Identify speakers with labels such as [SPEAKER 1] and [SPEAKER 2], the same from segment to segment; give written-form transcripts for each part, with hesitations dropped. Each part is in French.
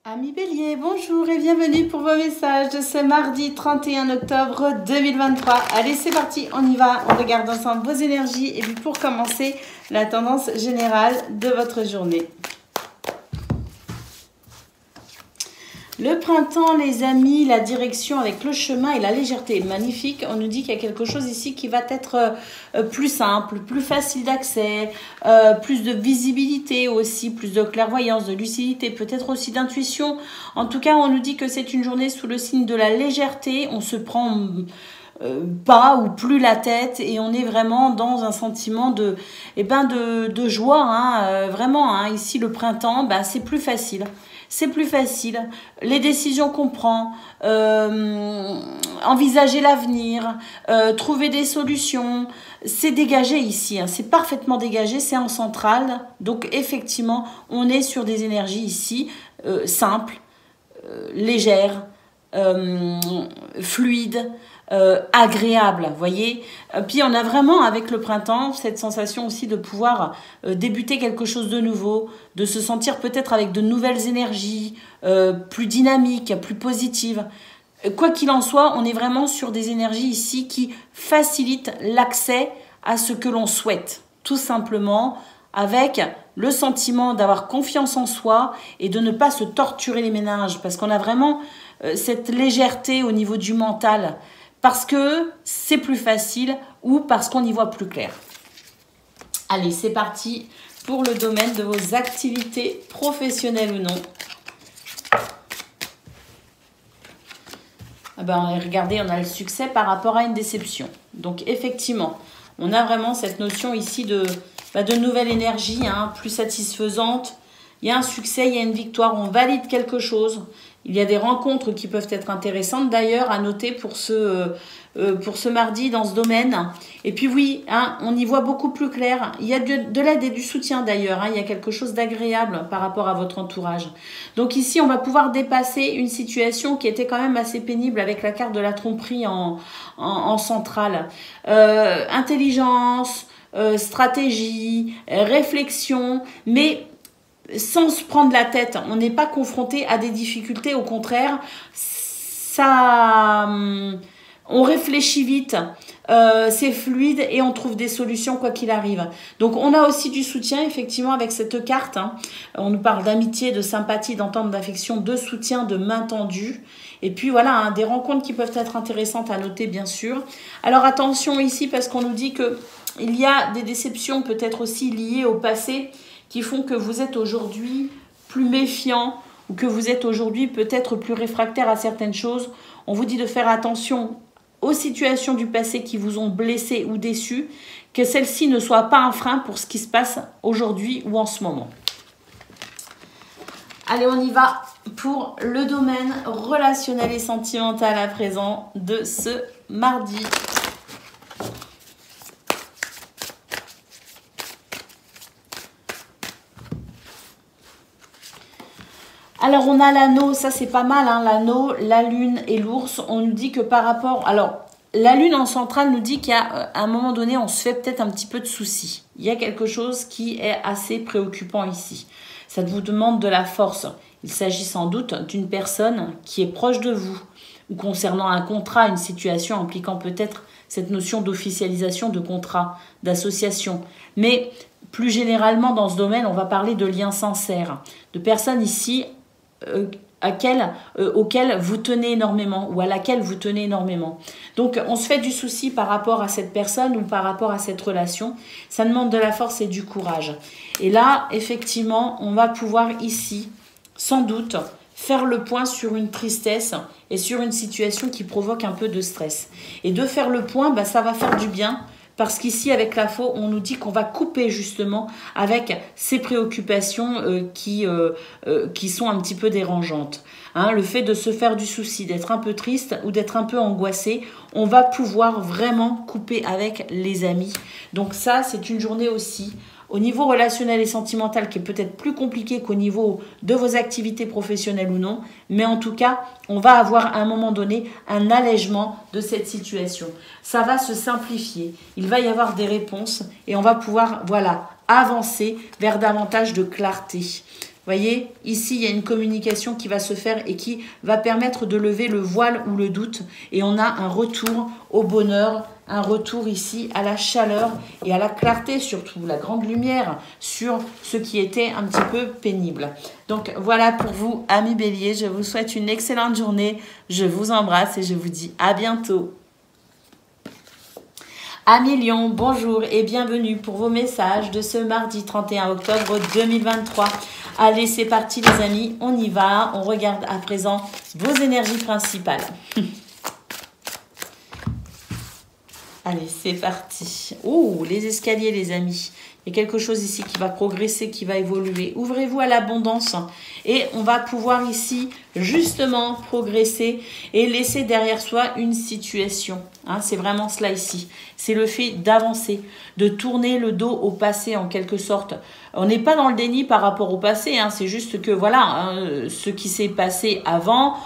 [SPEAKER 1] Amis Bélier, bonjour et bienvenue pour vos messages de ce mardi 31 octobre 2023. Allez, c'est parti, on y va, on regarde ensemble vos énergies et puis pour commencer, la tendance générale de votre journée. Le printemps, les amis, la direction avec le chemin et la légèreté. Magnifique, on nous dit qu'il y a quelque chose ici qui va être plus simple, plus facile d'accès, plus de visibilité aussi, plus de clairvoyance, de lucidité, peut-être aussi d'intuition. En tout cas, on nous dit que c'est une journée sous le signe de la légèreté. On se prend pas ou plus la tête et on est vraiment dans un sentiment de joie. Vraiment, ici, le printemps, c'est plus facile. C'est plus facile. Les décisions qu'on prend, envisager l'avenir, trouver des solutions, c'est dégagé ici. C'est parfaitement dégagé, c'est en centrale. Donc effectivement, on est sur des énergies ici simples, légères, fluides, agréable, vous voyez. Puis on a vraiment avec le printemps cette sensation aussi de pouvoir débuter quelque chose de nouveau, de se sentir peut-être avec de nouvelles énergies, plus dynamiques, plus positives. Quoi qu'il en soit, on est vraiment sur des énergies ici qui facilitent l'accès à ce que l'on souhaite, tout simplement avec le sentiment d'avoir confiance en soi et de ne pas se torturer les méninges, parce qu'on a vraiment cette légèreté au niveau du mental, parce que c'est plus facile ou parce qu'on y voit plus clair. Allez, c'est parti pour le domaine de vos activités professionnelles ou non. Regardez, on a le succès par rapport à une déception. Donc effectivement, on a vraiment cette notion ici de nouvelle énergie, plus satisfaisante. Il y a un succès, il y a une victoire, on valide quelque chose. Il y a des rencontres qui peuvent être intéressantes d'ailleurs à noter pour ce mardi dans ce domaine. Et puis oui, on y voit beaucoup plus clair. Il y a de l'aide et du soutien d'ailleurs. Il y a quelque chose d'agréable par rapport à votre entourage. Donc ici, on va pouvoir dépasser une situation qui était quand même assez pénible avec la carte de la tromperie en centrale. Intelligence, stratégie, réflexion, mais sans se prendre la tête. On n'est pas confronté à des difficultés, au contraire, on réfléchit vite, c'est fluide et on trouve des solutions quoi qu'il arrive. Donc on a aussi du soutien effectivement avec cette carte. On nous parle d'amitié, de sympathie, d'entente, d'affection, de soutien, de main tendue. Et puis voilà, des rencontres qui peuvent être intéressantes à noter bien sûr. Alors attention ici parce qu'on nous dit que il y a des déceptions peut-être aussi liées au passé qui font que vous êtes aujourd'hui plus méfiant ou que vous êtes aujourd'hui peut-être plus réfractaire à certaines choses. On vous dit de faire attention aux situations du passé qui vous ont blessé ou déçu, que celles-ci ne soient pas un frein pour ce qui se passe aujourd'hui ou en ce moment. Allez, on y va pour le domaine relationnel et sentimental à présent de ce mardi. Alors, on a l'anneau, ça c'est pas mal, l'anneau, la lune et l'ours. On nous dit que par rapport... Alors, la lune en centrale nous dit qu'à un moment donné, on se fait peut-être un petit peu de soucis. Il y a quelque chose qui est assez préoccupant ici. Ça vous demande de la force. Il s'agit sans doute d'une personne qui est proche de vous ou concernant un contrat, une situation impliquant peut-être cette notion d'officialisation de contrat, d'association. Mais plus généralement, dans ce domaine, on va parler de liens sincères, de personnes ici auquel vous tenez énormément ou à laquelle vous tenez énormément. Donc on se fait du souci par rapport à cette personne ou par rapport à cette relation. Ça demande de la force et du courage. Et là, effectivement, on va pouvoir ici, sans doute, faire le point sur une tristesse et sur une situation qui provoque un peu de stress. Et de faire le point, ça va faire du bien. Parce qu'ici, avec la faux, on nous dit qu'on va couper justement avec ces préoccupations qui sont un petit peu dérangeantes. Le fait de se faire du souci, d'être un peu triste ou d'être un peu angoissé, on va pouvoir vraiment couper avec les amis. Donc ça, c'est une journée aussi au niveau relationnel et sentimental qui est peut-être plus compliqué qu'au niveau de vos activités professionnelles ou non. Mais en tout cas, on va avoir à un moment donné un allègement de cette situation. Ça va se simplifier. Il va y avoir des réponses et on va pouvoir, avancer vers davantage de clarté. Voyez, ici, il y a une communication qui va se faire et qui va permettre de lever le voile ou le doute. Et on a un retour au bonheur, un retour ici à la chaleur et à la clarté, surtout la grande lumière sur ce qui était un petit peu pénible. Donc voilà pour vous, amis Bélier. Je vous souhaite une excellente journée. Je vous embrasse et je vous dis à bientôt. Amis Lion, bonjour et bienvenue pour vos messages de ce mardi 31 octobre 2023. Allez, c'est parti les amis, on y va. On regarde à présent vos énergies principales. Allez, c'est parti. Oh, les escaliers les amis. Il y a quelque chose ici qui va progresser, qui va évoluer. Ouvrez-vous à l'abondance et on va pouvoir ici justement progresser et laisser derrière soi une situation. Hein, c'est vraiment cela ici. C'est le fait d'avancer, de tourner le dos au passé en quelque sorte. On n'est pas dans le déni par rapport au passé. Hein, c'est juste que voilà, hein, ce qui s'est passé avant,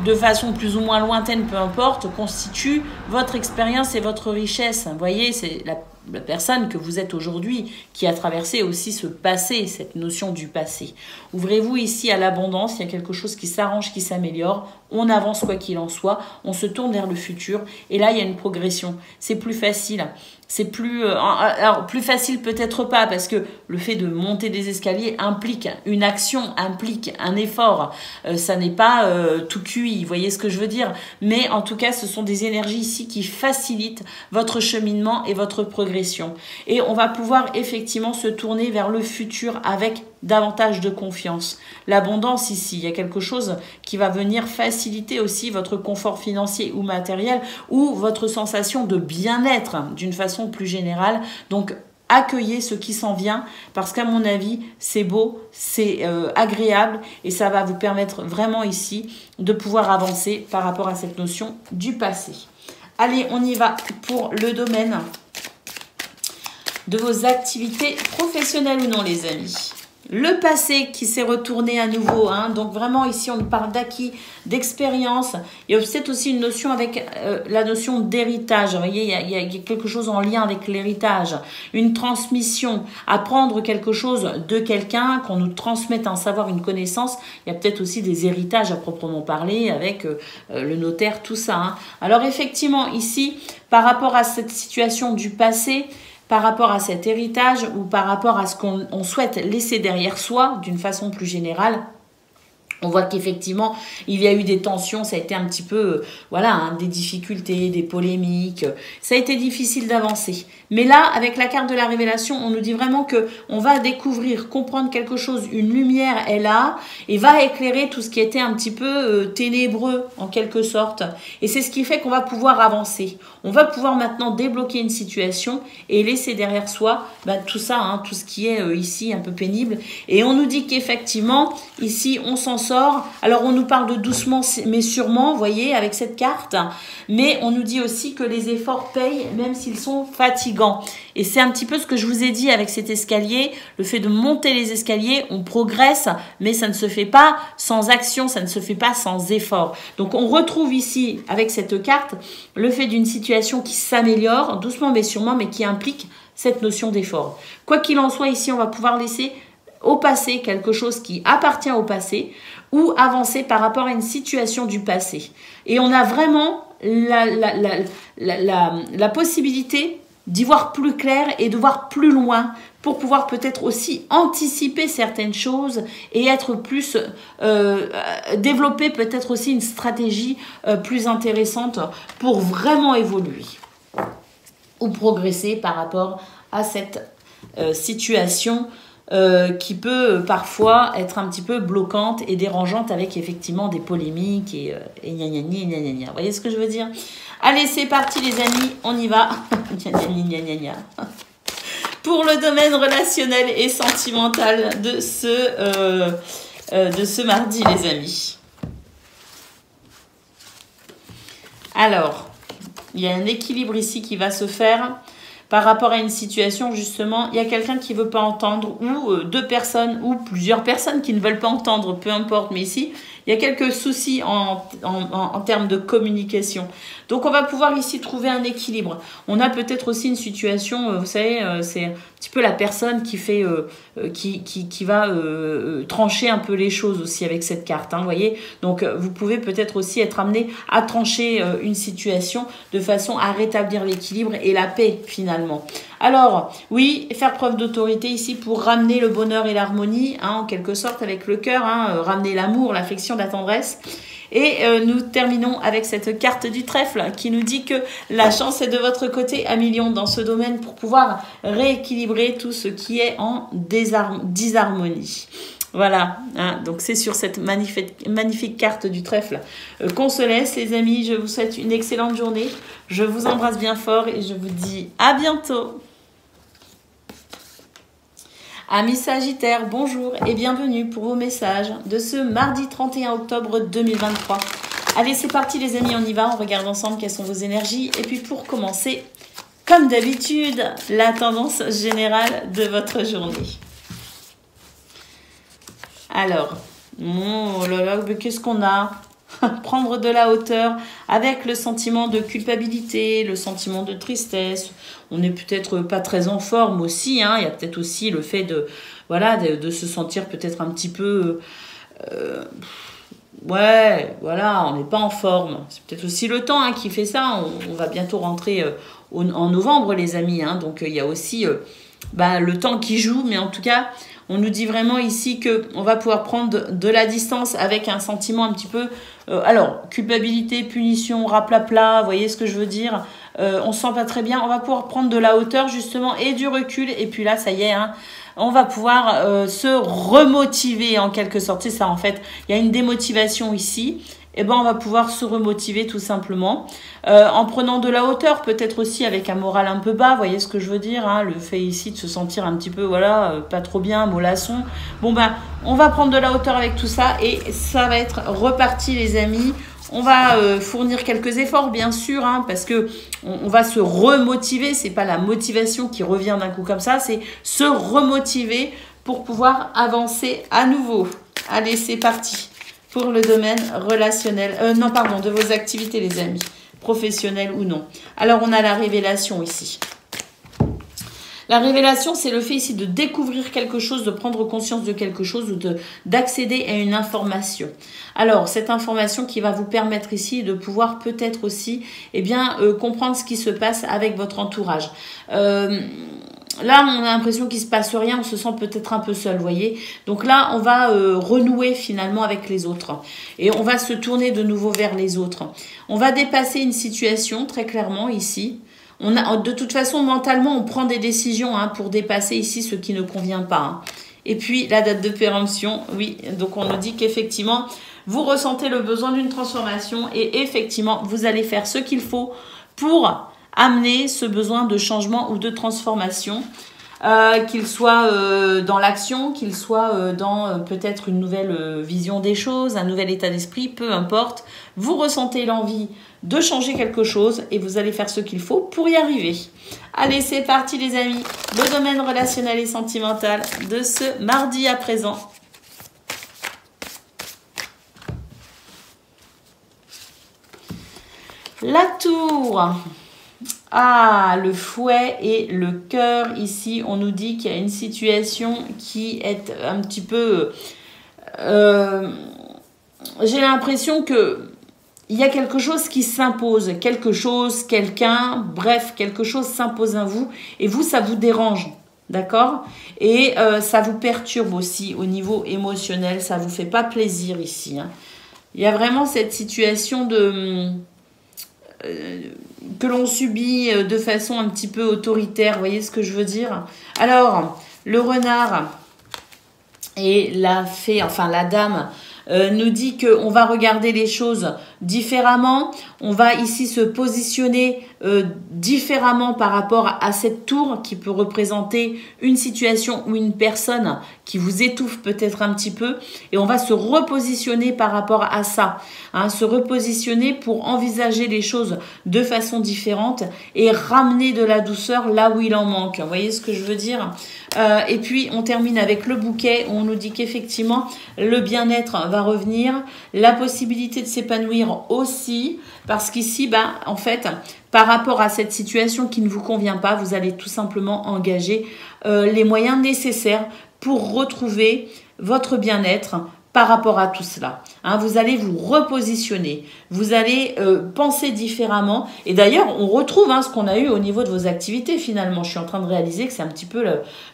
[SPEAKER 1] de façon plus ou moins lointaine, peu importe, constitue votre expérience et votre richesse. Vous voyez, c'est la personne que vous êtes aujourd'hui qui a traversé aussi ce passé, cette notion du passé. Ouvrez-vous ici à l'abondance, il y a quelque chose qui s'arrange, qui s'améliore, on avance quoi qu'il en soit, on se tourne vers le futur et là il y a une progression. C'est plus facile. C'est plus... alors, plus facile peut-être pas, parce que le fait de monter des escaliers implique une action, implique un effort. Ça n'est pas tout cuit, vous voyez ce que je veux dire. Mais en tout cas, ce sont des énergies ici qui facilitent votre cheminement et votre progression. Et on va pouvoir effectivement se tourner vers le futur avec davantage de confiance. L'abondance ici, il y a quelque chose qui va venir faciliter aussi votre confort financier ou matériel ou votre sensation de bien-être d'une façon plus générale. Donc, accueillez ce qui s'en vient parce qu'à mon avis, c'est beau, c'est agréable et ça va vous permettre vraiment ici de pouvoir avancer par rapport à cette notion du passé. Allez, on y va pour le domaine de vos activités professionnelles ou non, les amis. Le passé qui s'est retourné à nouveau, hein. Donc vraiment ici on parle d'acquis, d'expérience. Il y a peut-être aussi une notion avec la notion d'héritage. Vous voyez, il y a quelque chose en lien avec l'héritage, une transmission, apprendre quelque chose de quelqu'un, qu'on nous transmette un savoir, une connaissance. Il y a peut-être aussi des héritages à proprement parler avec le notaire, tout ça. Hein. Alors effectivement ici, par rapport à cette situation du passé, par rapport à cet héritage ou par rapport à ce qu'on souhaite laisser derrière soi d'une façon plus générale, on voit qu'effectivement, il y a eu des tensions, ça a été un petit peu, voilà, hein, des difficultés, des polémiques. Ça a été difficile d'avancer. Mais là, avec la carte de la révélation, on nous dit vraiment que on va découvrir, comprendre quelque chose. Une lumière est là et va éclairer tout ce qui était un petit peu ténébreux, en quelque sorte. Et c'est ce qui fait qu'on va pouvoir avancer. On va pouvoir maintenant débloquer une situation et laisser derrière soi tout ça, hein, tout ce qui est ici un peu pénible. Et on nous dit qu'effectivement, ici, on s'en sort. Alors, on nous parle de doucement mais sûrement, vous voyez, avec cette carte. Mais on nous dit aussi que les efforts payent, même s'ils sont fatigants. Et c'est un petit peu ce que je vous ai dit avec cet escalier. Le fait de monter les escaliers, on progresse, mais ça ne se fait pas sans action, ça ne se fait pas sans effort. Donc, on retrouve ici, avec cette carte, le fait d'une situation qui s'améliore, doucement mais sûrement, mais qui implique cette notion d'effort. Quoi qu'il en soit, ici, on va pouvoir laisser au passé quelque chose qui appartient au passé ou avancer par rapport à une situation du passé. Et on a vraiment la possibilité d'y voir plus clair et de voir plus loin pour pouvoir peut-être aussi anticiper certaines choses et être plus développer peut-être aussi une stratégie plus intéressante pour vraiment évoluer ou progresser par rapport à cette situation qui peut parfois être un petit peu bloquante et dérangeante avec effectivement des polémiques et gna gna gna gna gna gna. Vous voyez ce que je veux dire? Allez, c'est parti les amis, on y va. Gna gna gna gna gna. Pour le domaine relationnel et sentimental de ce mardi les amis. Alors, il y a un équilibre ici qui va se faire par rapport à une situation, justement, il y a quelqu'un qui veut pas entendre, ou deux personnes, ou plusieurs personnes qui ne veulent pas entendre, peu importe, mais ici, il y a quelques soucis en termes de communication. Donc, on va pouvoir ici trouver un équilibre. On a peut-être aussi une situation, vous savez, c'est un petit peu la personne qui fait, qui va trancher un peu les choses aussi avec cette carte, hein, vous voyez. Donc, vous pouvez peut-être aussi être amené à trancher une situation de façon à rétablir l'équilibre et la paix, finalement. Alors, oui, faire preuve d'autorité ici pour ramener le bonheur et l'harmonie, hein, en quelque sorte, avec le cœur, hein, ramener l'amour, l'affection, la tendresse. Et nous terminons avec cette carte du trèfle qui nous dit que la chance est de votre côté à millions dans ce domaine pour pouvoir rééquilibrer tout ce qui est en disharmonie. Voilà, hein, donc c'est sur cette magnifique carte du trèfle qu'on se laisse, les amis. Je vous souhaite une excellente journée. Je vous embrasse bien fort et je vous dis à bientôt. Amis Sagittaires, bonjour et bienvenue pour vos messages de ce mardi 31 octobre 2023. Allez, c'est parti les amis, on y va, on regarde ensemble quelles sont vos énergies. Et puis pour commencer, comme d'habitude, la tendance générale de votre journée. Alors, oh là là, qu'est-ce qu'on a? Prendre de la hauteur avec le sentiment de culpabilité, le sentiment de tristesse. On n'est peut-être pas très en forme aussi, hein. Il y a peut-être aussi le fait de, voilà, de se sentir peut-être un petit peu... ouais, voilà, on n'est pas en forme. C'est peut-être aussi le temps, hein, qui fait ça. On va bientôt rentrer en novembre, les amis, hein. Donc, il y a aussi le temps qui joue, mais en tout cas... On nous dit vraiment ici qu'on va pouvoir prendre de la distance avec un sentiment un petit peu... alors, culpabilité, punition, raplapla, vous voyez ce que je veux dire, on se sent pas très bien. On va pouvoir prendre de la hauteur justement et du recul. Et puis là, ça y est, hein, on va pouvoir se remotiver en quelque sorte. C'est ça en fait. Il y a une démotivation ici. Eh ben, on va pouvoir se remotiver tout simplement en prenant de la hauteur, peut-être aussi avec un moral un peu bas, vous voyez ce que je veux dire, hein, le fait ici de se sentir un petit peu, voilà, pas trop bien, mollasson. Bon ben, on va prendre de la hauteur avec tout ça et ça va être reparti les amis. On va fournir quelques efforts bien sûr, hein, parce que on va se remotiver, c'est pas la motivation qui revient d'un coup comme ça, c'est se remotiver pour pouvoir avancer à nouveau. Allez, c'est parti. Pour le domaine relationnel, de vos activités les amis, professionnelles ou non. Alors on a la révélation ici. La révélation, c'est le fait ici de découvrir quelque chose, de prendre conscience de quelque chose ou d'accéder à une information. Alors, cette information qui va vous permettre ici de pouvoir peut-être aussi comprendre ce qui se passe avec votre entourage. Là, on a l'impression qu'il ne se passe rien, on se sent peut-être un peu seul, vous voyez. Donc là, on va renouer finalement avec les autres. Et on va se tourner de nouveau vers les autres. On va dépasser une situation, très clairement, ici. De toute façon, mentalement, on prend des décisions pour dépasser ici ce qui ne convient pas. Hein. Et puis, la date de péremption, oui. Donc, on nous dit qu'effectivement, vous ressentez le besoin d'une transformation. Et effectivement, vous allez faire ce qu'il faut pour... amener ce besoin de changement ou de transformation, qu'il soit dans l'action, qu'il soit dans peut-être une nouvelle vision des choses, un nouvel état d'esprit, peu importe. Vous ressentez l'envie de changer quelque chose et vous allez faire ce qu'il faut pour y arriver. Allez, c'est parti les amis, le domaine relationnel et sentimental de ce mardi à présent. La tour. Ah, le fouet et le cœur. Ici, on nous dit qu'il y a une situation qui est un petit peu... j'ai l'impression que il y a quelque chose qui s'impose. Quelque chose, quelqu'un, bref, quelque chose s'impose à vous. Et vous, ça vous dérange. D'accord? Et ça vous perturbe aussi au niveau émotionnel. Ça vous fait pas plaisir ici. Hein. Il y a vraiment cette situation de... que l'on subit de façon un petit peu autoritaire, vous voyez ce que je veux dire? Alors, le renard et la fée, enfin la dame, nous dit qu'on va regarder les choses différemment. On va ici se positionner différemment par rapport à cette tour qui peut représenter une situation ou une personne qui vous étouffe peut-être un petit peu. Et on va se repositionner par rapport à ça. Hein, se repositionner pour envisager les choses de façon différente et ramener de la douceur là où il en manque. Vous voyez ce que je veux dire? Et puis on termine avec le bouquet où on nous dit qu'effectivement le bien-être va revenir, la possibilité de s'épanouir aussi, parce qu'ici, en fait, par rapport à cette situation qui ne vous convient pas, vous allez tout simplement engager les moyens nécessaires pour retrouver votre bien-être par rapport à tout cela. Hein, vous allez vous repositionner, vous allez penser différemment. Et d'ailleurs, on retrouve ce qu'on a eu au niveau de vos activités finalement. Je suis en train de réaliser que c'est un petit peu,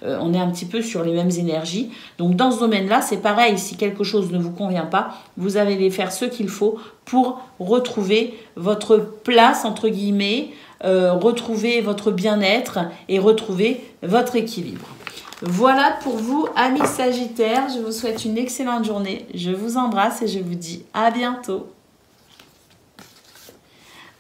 [SPEAKER 1] on est un petit peu sur les mêmes énergies. Donc dans ce domaine-là, c'est pareil. Si quelque chose ne vous convient pas, vous allez faire ce qu'il faut pour retrouver votre place, entre guillemets, retrouver votre bien-être et retrouver votre équilibre. Voilà pour vous, amis Sagittaires. Je vous souhaite une excellente journée. Je vous embrasse et je vous dis à bientôt.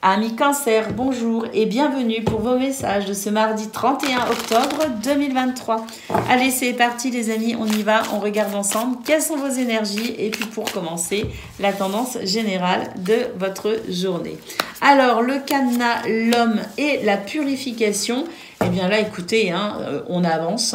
[SPEAKER 1] Amis Cancer, bonjour et bienvenue pour vos messages de ce mardi 31 octobre 2023. Allez, c'est parti les amis, on y va, on regarde ensemble quelles sont vos énergies et puis pour commencer, la tendance générale de votre journée. Alors, le cadenas, l'homme et la purification, eh bien là, écoutez, on avance.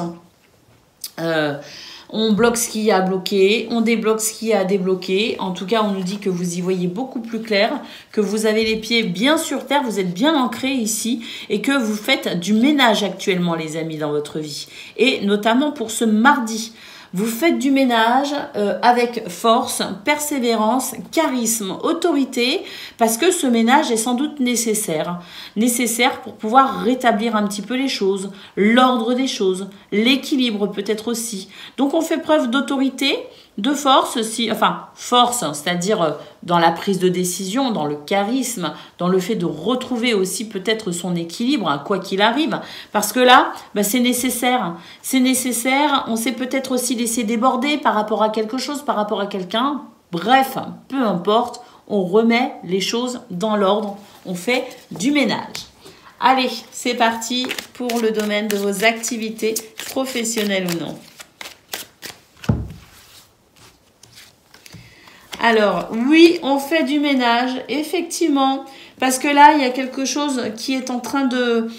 [SPEAKER 1] On bloque ce qui a bloqué, on débloque ce qui a débloqué. En tout cas, on nous dit que vous y voyez beaucoup plus clair, que vous avez les pieds bien sur terre, vous êtes bien ancrés ici et que vous faites du ménage actuellement, les amis, dans votre vie. Et notamment pour ce mardi. Vous faites du ménage avec force, persévérance, charisme, autorité, parce que ce ménage est sans doute nécessaire. Nécessaire pour pouvoir rétablir un petit peu les choses, l'ordre des choses, l'équilibre peut-être aussi. Donc on fait preuve d'autorité, de force, force, c'est-à-dire dans la prise de décision, dans le charisme, dans le fait de retrouver aussi peut-être son équilibre, quoi qu'il arrive, parce que là, c'est nécessaire. C'est nécessaire, on s'est peut-être aussi laissé déborder par rapport à quelque chose, par rapport à quelqu'un. Bref, peu importe, on remet les choses dans l'ordre, on fait du ménage. Allez, c'est parti pour le domaine de vos activités professionnelles ou non. Alors, oui, on fait du ménage, effectivement, parce que là, il y a quelque chose qui est en train de...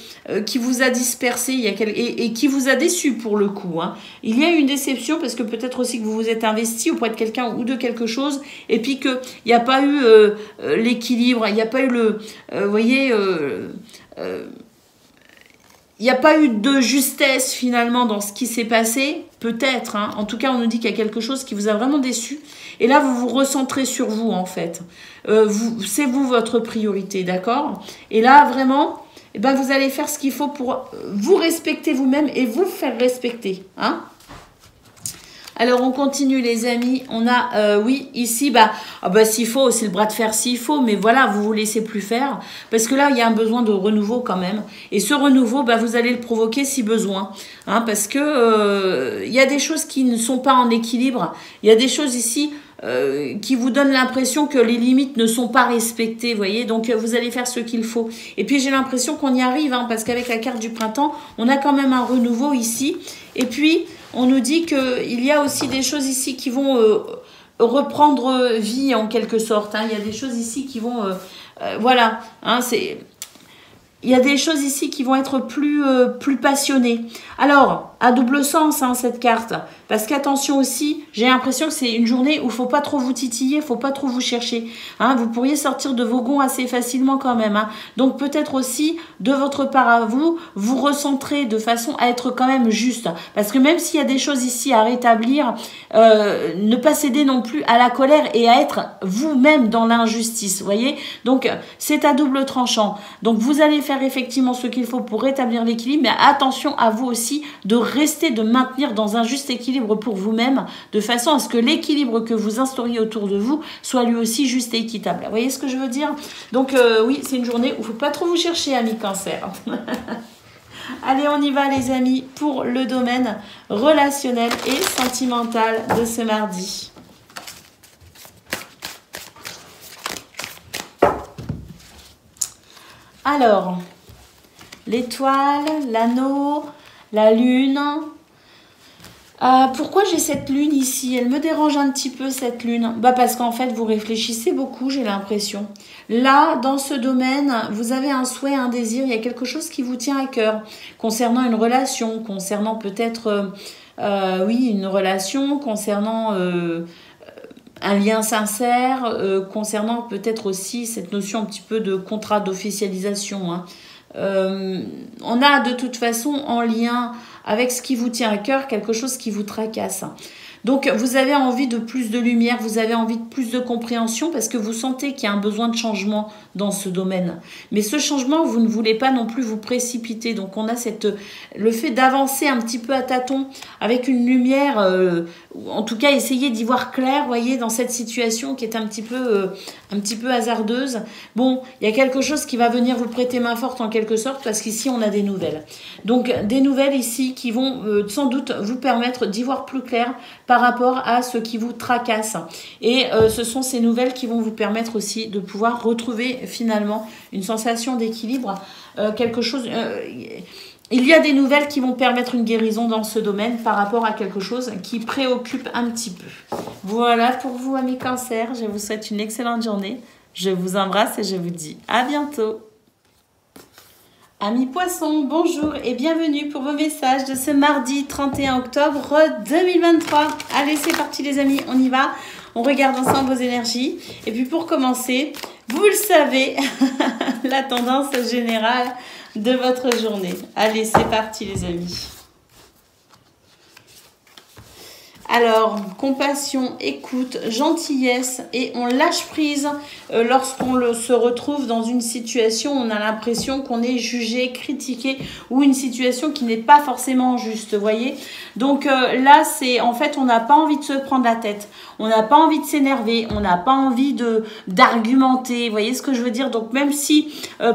[SPEAKER 1] qui vous a dispersé et qui vous a déçu pour le coup. Hein. Il y a une déception parce que peut-être aussi que vous vous êtes investi auprès de quelqu'un ou de quelque chose et puis qu'il n'y a pas eu l'équilibre, il n'y a pas eu vous voyez... il n'y a pas eu de justesse finalement dans ce qui s'est passé, peut-être. Hein. En tout cas, on nous dit qu'il y a quelque chose qui vous a vraiment déçu. Et là, vous vous recentrez sur vous, en fait. C'est vous votre priorité, d'accord? Et là, vraiment, vous allez faire ce qu'il faut pour vous respecter vous-même et vous faire respecter. Hein? Alors, on continue, les amis. On a, oui, ici, s'il faut, c'est le bras de fer s'il faut. Mais voilà, vous vous laissez plus faire. Parce que là, il y a un besoin de renouveau quand même. Et ce renouveau, vous allez le provoquer si besoin. Hein, parce que il y a des choses qui ne sont pas en équilibre. Il y a des choses ici... qui vous donne l'impression que les limites ne sont pas respectées, vous voyez, donc vous allez faire ce qu'il faut. Et puis j'ai l'impression qu'on y arrive, parce qu'avec la carte du printemps, on a quand même un renouveau ici. Et puis, on nous dit qu'il y a aussi des choses ici qui vont reprendre vie en quelque sorte. Hein. Il y a des choses ici qui vont... voilà, il y a des choses ici qui vont être plus passionnées. Alors, à double sens, cette carte. Parce qu'attention aussi, j'ai l'impression que c'est une journée où il ne faut pas trop vous titiller, il ne faut pas trop vous chercher. Hein, vous pourriez sortir de vos gonds assez facilement quand même. Hein. Donc, peut-être aussi, de votre part à vous, vous recentrer de façon à être quand même juste. Parce que même s'il y a des choses ici à rétablir, ne pas céder non plus à la colère et à être vous-même dans l'injustice. Vous voyez? Donc, c'est à double tranchant. Donc, vous allez faire effectivement ce qu'il faut pour rétablir l'équilibre, mais attention à vous aussi de rester, de maintenir dans un juste équilibre pour vous-même, de façon à ce que l'équilibre que vous instauriez autour de vous soit lui aussi juste et équitable. Vous voyez ce que je veux dire? Donc oui, c'est une journée où il ne faut pas trop vous chercher, amis Cancer. Allez, on y va les amis pour le domaine relationnel et sentimental de ce mardi. Alors, l'étoile, l'anneau, la lune. Pourquoi j'ai cette lune ici? Elle me dérange un petit peu, cette lune. Bah parce qu'en fait, vous réfléchissez beaucoup, j'ai l'impression. Là, dans ce domaine, vous avez un souhait, un désir, il y a quelque chose qui vous tient à cœur. Concernant une relation, concernant peut-être, oui, une relation, concernant un lien sincère, concernant peut-être aussi cette notion un petit peu de contrat d'officialisation, hein. On a de toute façon en lien avec ce qui vous tient à cœur quelque chose qui vous tracasse. Donc vous avez envie de plus de lumière, vous avez envie de plus de compréhension parce que vous sentez qu'il y a un besoin de changement dans ce domaine. Mais ce changement, vous ne voulez pas non plus vous précipiter. Donc on a le fait d'avancer un petit peu à tâtons avec une lumière, en tout cas essayer d'y voir clair, voyez, dans cette situation qui est un petit peu hasardeuse. Bon, il y a quelque chose qui va venir vous prêter main forte en quelque sorte parce qu'ici on a des nouvelles. Donc des nouvelles ici qui vont sans doute vous permettre d'y voir plus clair par rapport à ce qui vous tracasse. Et ce sont ces nouvelles qui vont vous permettre aussi de pouvoir retrouver finalement une sensation d'équilibre, quelque chose... il y a des nouvelles qui vont permettre une guérison dans ce domaine par rapport à quelque chose qui préoccupe un petit peu. Voilà pour vous, amis Cancer. Je vous souhaite une excellente journée. Je vous embrasse et je vous dis à bientôt. Amis Poissons, bonjour et bienvenue pour vos messages de ce mardi 31 octobre 2023. Allez, c'est parti les amis, on y va. On regarde ensemble vos énergies. Et puis pour commencer, vous le savez, la tendance générale de votre journée. Allez, c'est parti les amis. Alors, compassion, écoute, gentillesse et on lâche prise lorsqu'on se retrouve dans une situation où on a l'impression qu'on est jugé, critiqué ou une situation qui n'est pas forcément juste, vous voyez. Donc là, c'est en fait, on n'a pas envie de se prendre la tête, on n'a pas envie de s'énerver, on n'a pas envie d'argumenter, vous voyez ce que je veux dire. Donc même si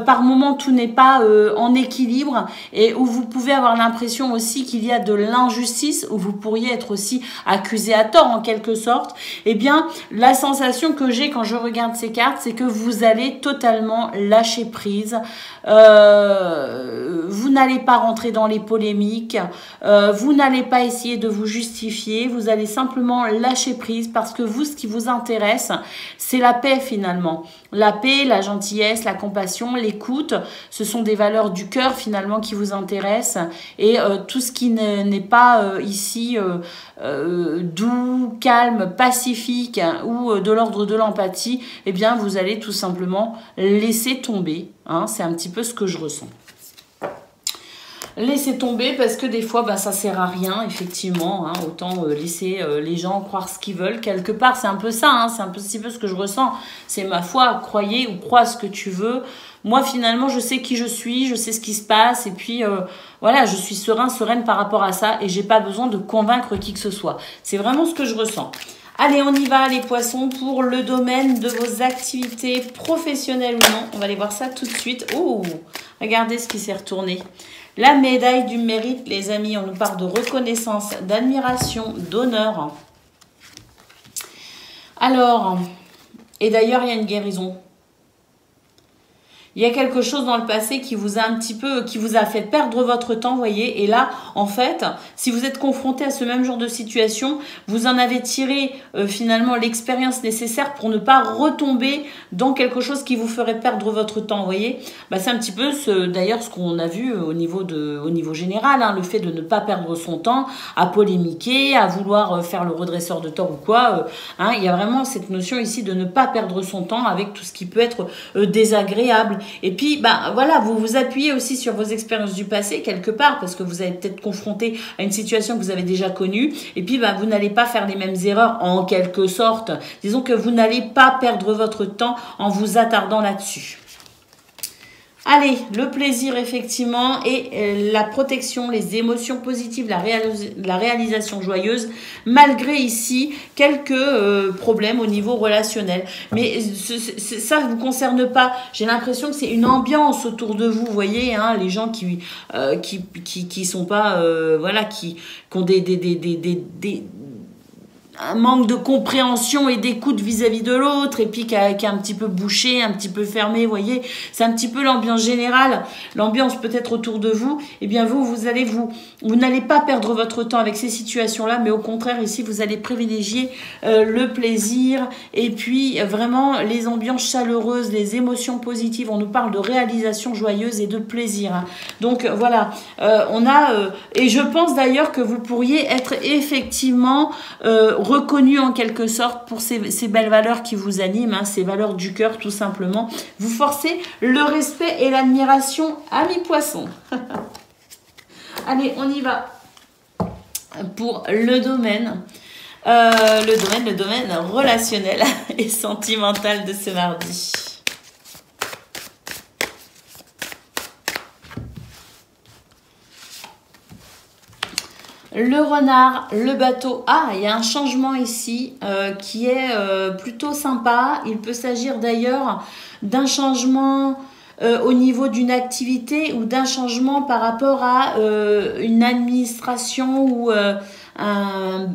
[SPEAKER 1] par moment tout n'est pas en équilibre et où vous pouvez avoir l'impression aussi qu'il y a de l'injustice, où vous pourriez être aussi accusé à tort en quelque sorte, eh bien la sensation que j'ai quand je regarde ces cartes, c'est que vous allez totalement lâcher prise, vous n'allez pas rentrer dans les polémiques, vous n'allez pas essayer de vous justifier, vous allez simplement lâcher prise parce que vous, ce qui vous intéresse, c'est la paix finalement. La paix, la gentillesse, la compassion, l'écoute, ce sont des valeurs du cœur finalement qui vous intéressent et tout ce qui n'est pas ici doux, calme, pacifique ou de l'ordre de l'empathie, eh bien vous allez tout simplement laisser tomber, hein, c'est un petit peu ce que je ressens. Laissez tomber parce que des fois bah, ça sert à rien effectivement, hein, autant laisser les gens croire ce qu'ils veulent quelque part, c'est un peu ça, hein, c'est un petit peu ce que je ressens, c'est ma foi, croyez ou crois ce que tu veux. Moi finalement je sais qui je suis, je sais ce qui se passe et puis voilà, je suis sereine par rapport à ça et j'ai pas besoin de convaincre qui que ce soit, c'est vraiment ce que je ressens. Allez, on y va les poissons pour le domaine de vos activités professionnelles ou non. On va aller voir ça tout de suite. Oh, regardez ce qui s'est retourné. La médaille du mérite, les amis. On nous parle de reconnaissance, d'admiration, d'honneur. Alors, et d'ailleurs, il y a une guérison. Il y a quelque chose dans le passé qui vous a un petit peu, qui vous a fait perdre votre temps, vous voyez. Et là, en fait, si vous êtes confronté à ce même genre de situation, vous en avez tiré finalement l'expérience nécessaire pour ne pas retomber dans quelque chose qui vous ferait perdre votre temps, vous voyez. Bah, c'est un petit peu d'ailleurs ce qu'on a vu au niveau général, hein, le fait de ne pas perdre son temps à polémiquer, à vouloir faire le redresseur de tort ou quoi. Hein, il y a vraiment cette notion ici de ne pas perdre son temps avec tout ce qui peut être désagréable. Et puis, bah, voilà, vous vous appuyez aussi sur vos expériences du passé, quelque part, parce que vous avez peut-être confronté à une situation que vous avez déjà connue. Et puis, bah, vous n'allez pas faire les mêmes erreurs, en quelque sorte. Disons que vous n'allez pas perdre votre temps en vous attardant là-dessus. Allez, le plaisir effectivement et la protection, les émotions positives, la réalisation joyeuse, malgré ici quelques problèmes au niveau relationnel. Mais ça ne vous concerne pas. J'ai l'impression que c'est une ambiance autour de vous, vous voyez, hein, les gens qui sont pas, voilà, qui ont un manque de compréhension et d'écoute vis-à-vis de l'autre, et puis qui est un petit peu bouché, un petit peu fermé, vous voyez, c'est un petit peu l'ambiance générale, l'ambiance peut-être autour de vous, eh bien vous n'allez pas perdre votre temps avec ces situations-là, mais au contraire, ici, vous allez privilégier le plaisir, et puis vraiment les ambiances chaleureuses, les émotions positives, on nous parle de réalisation joyeuse et de plaisir, hein. Donc voilà, et je pense d'ailleurs que vous pourriez être effectivement reconnu en quelque sorte pour ces belles valeurs qui vous animent, hein, ces valeurs du cœur tout simplement. Vous forcez le respect et l'admiration, amis poissons. Allez, on y va pour le domaine relationnel et sentimental de ce mardi. Le renard, le bateau. Ah, il y a un changement ici qui est plutôt sympa. Il peut s'agir d'ailleurs d'un changement au niveau d'une activité ou d'un changement par rapport à une administration ou un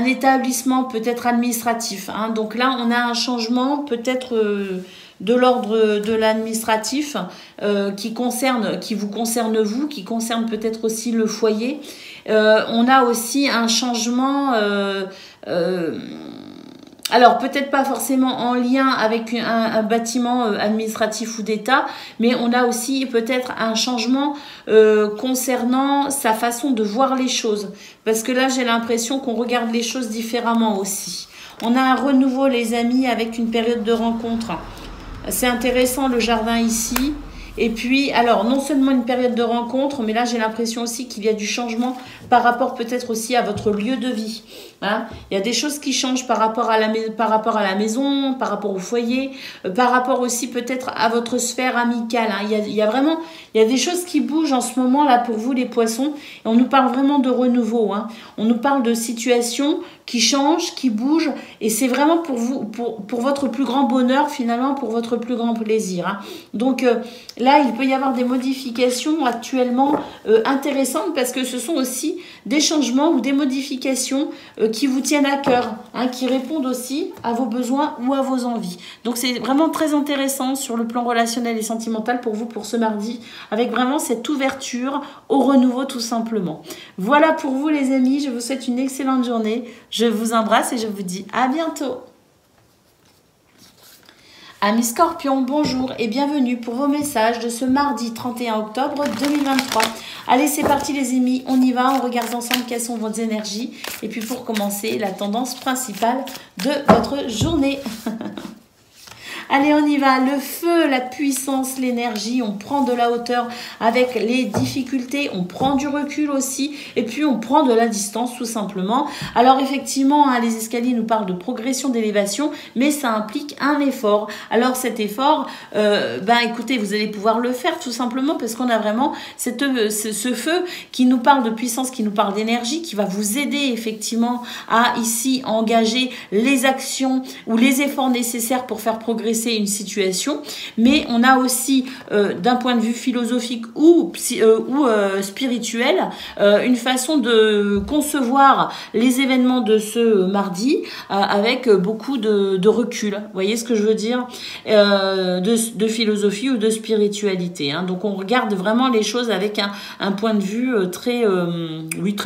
[SPEAKER 1] établissement peut-être administratif, hein. Donc là, on a un changement peut-être de l'ordre de l'administratif qui vous concerne vous, qui concerne peut-être aussi le foyer. On a aussi un changement... alors, peut-être pas forcément en lien avec un bâtiment administratif ou d'État, mais on a aussi peut-être un changement concernant sa façon de voir les choses. Parce que là, j'ai l'impression qu'on regarde les choses différemment aussi. On a un renouveau, les amis, avec une période de rencontre. C'est intéressant, le jardin ici. Et puis, alors, non seulement une période de rencontre, mais là, j'ai l'impression aussi qu'il y a du changement par rapport peut-être aussi à votre lieu de vie. Hein. Il y a des choses qui changent par rapport à la maison, par rapport au foyer, par rapport aussi peut-être à votre sphère amicale. Hein. Il y a des choses qui bougent en ce moment là pour vous les poissons. Et on nous parle vraiment de renouveau. Hein. On nous parle de situations qui changent, qui bougent. Et c'est vraiment pour vous, pour votre plus grand bonheur finalement, pour votre plus grand plaisir. Hein. Donc là, il peut y avoir des modifications actuellement intéressantes parce que ce sont aussi des changements ou des modifications qui vous tiennent à cœur, hein, qui répondent aussi à vos besoins ou à vos envies. Donc c'est vraiment très intéressant sur le plan relationnel et sentimental pour vous pour ce mardi, avec vraiment cette ouverture au renouveau tout simplement. Voilà pour vous les amis, je vous souhaite une excellente journée, je vous embrasse et je vous dis à bientôt. Amis Scorpions, bonjour et bienvenue pour vos messages de ce mardi 31 octobre 2023. Allez, c'est parti les amis, on y va, on regarde ensemble quelles sont vos énergies. Et puis pour commencer, la tendance principale de votre journée. Allez, on y va. Le feu, la puissance, l'énergie. On prend de la hauteur avec les difficultés. On prend du recul aussi. Et puis, on prend de la distance tout simplement. Alors, effectivement, hein, les escaliers nous parlent de progression, d'élévation. Mais ça implique un effort. Alors, cet effort, écoutez, vous allez pouvoir le faire tout simplement parce qu'on a vraiment ce feu qui nous parle de puissance, qui nous parle d'énergie, qui va vous aider effectivement à ici engager les actions ou les efforts nécessaires pour faire progresser une situation, mais on a aussi d'un point de vue philosophique ou spirituel une façon de concevoir les événements de ce mardi avec beaucoup de recul. Vous voyez ce que je veux dire, de philosophie ou de spiritualité, hein. Donc on regarde vraiment les choses avec un point de vue très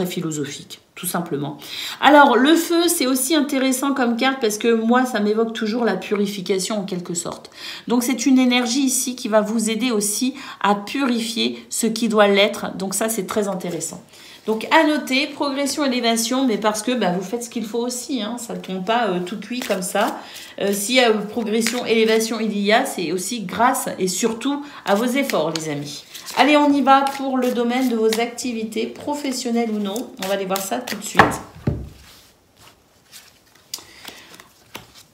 [SPEAKER 1] philosophique. Tout simplement. Alors, le feu, c'est aussi intéressant comme carte parce que moi, ça m'évoque toujours la purification en quelque sorte. Donc, c'est une énergie ici qui va vous aider aussi à purifier ce qui doit l'être. Donc, ça, c'est très intéressant. Donc, à noter, progression, élévation, mais parce que vous faites ce qu'il faut aussi. Hein, ça ne tombe pas tout cuit comme ça. S'il y a progression, élévation, c'est aussi grâce et surtout à vos efforts, les amis. Allez, on y va pour le domaine de vos activités, professionnelles ou non. On va aller voir ça tout de suite.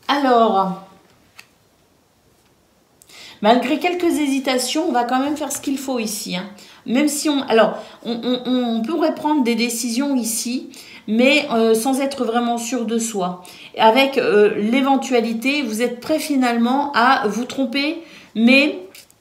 [SPEAKER 1] Alors, malgré quelques hésitations, on va quand même faire ce qu'il faut ici. Hein. Même si on pourrait prendre des décisions ici, mais sans être vraiment sûr de soi. Avec l'éventualité, vous êtes prêt finalement à vous tromper, mais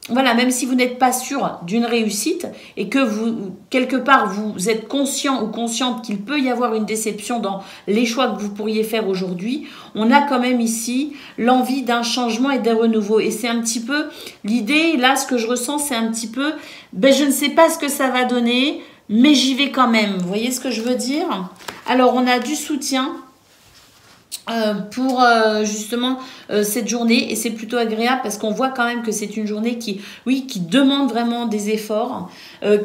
[SPEAKER 1] voilà, même si vous n'êtes pas sûr d'une réussite et que vous, quelque part, vous êtes conscient ou consciente qu'il peut y avoir une déception dans les choix que vous pourriez faire aujourd'hui, on a quand même ici l'envie d'un changement et d'un renouveau. Et c'est un petit peu l'idée, là, ce que je ressens, c'est un petit peu, ben, je ne sais pas ce que ça va donner, mais j'y vais quand même. Vous voyez ce que je veux dire? Alors, on a du soutien pour justement cette journée, et c'est plutôt agréable parce qu'on voit quand même que c'est une journée qui, oui, qui demande vraiment des efforts,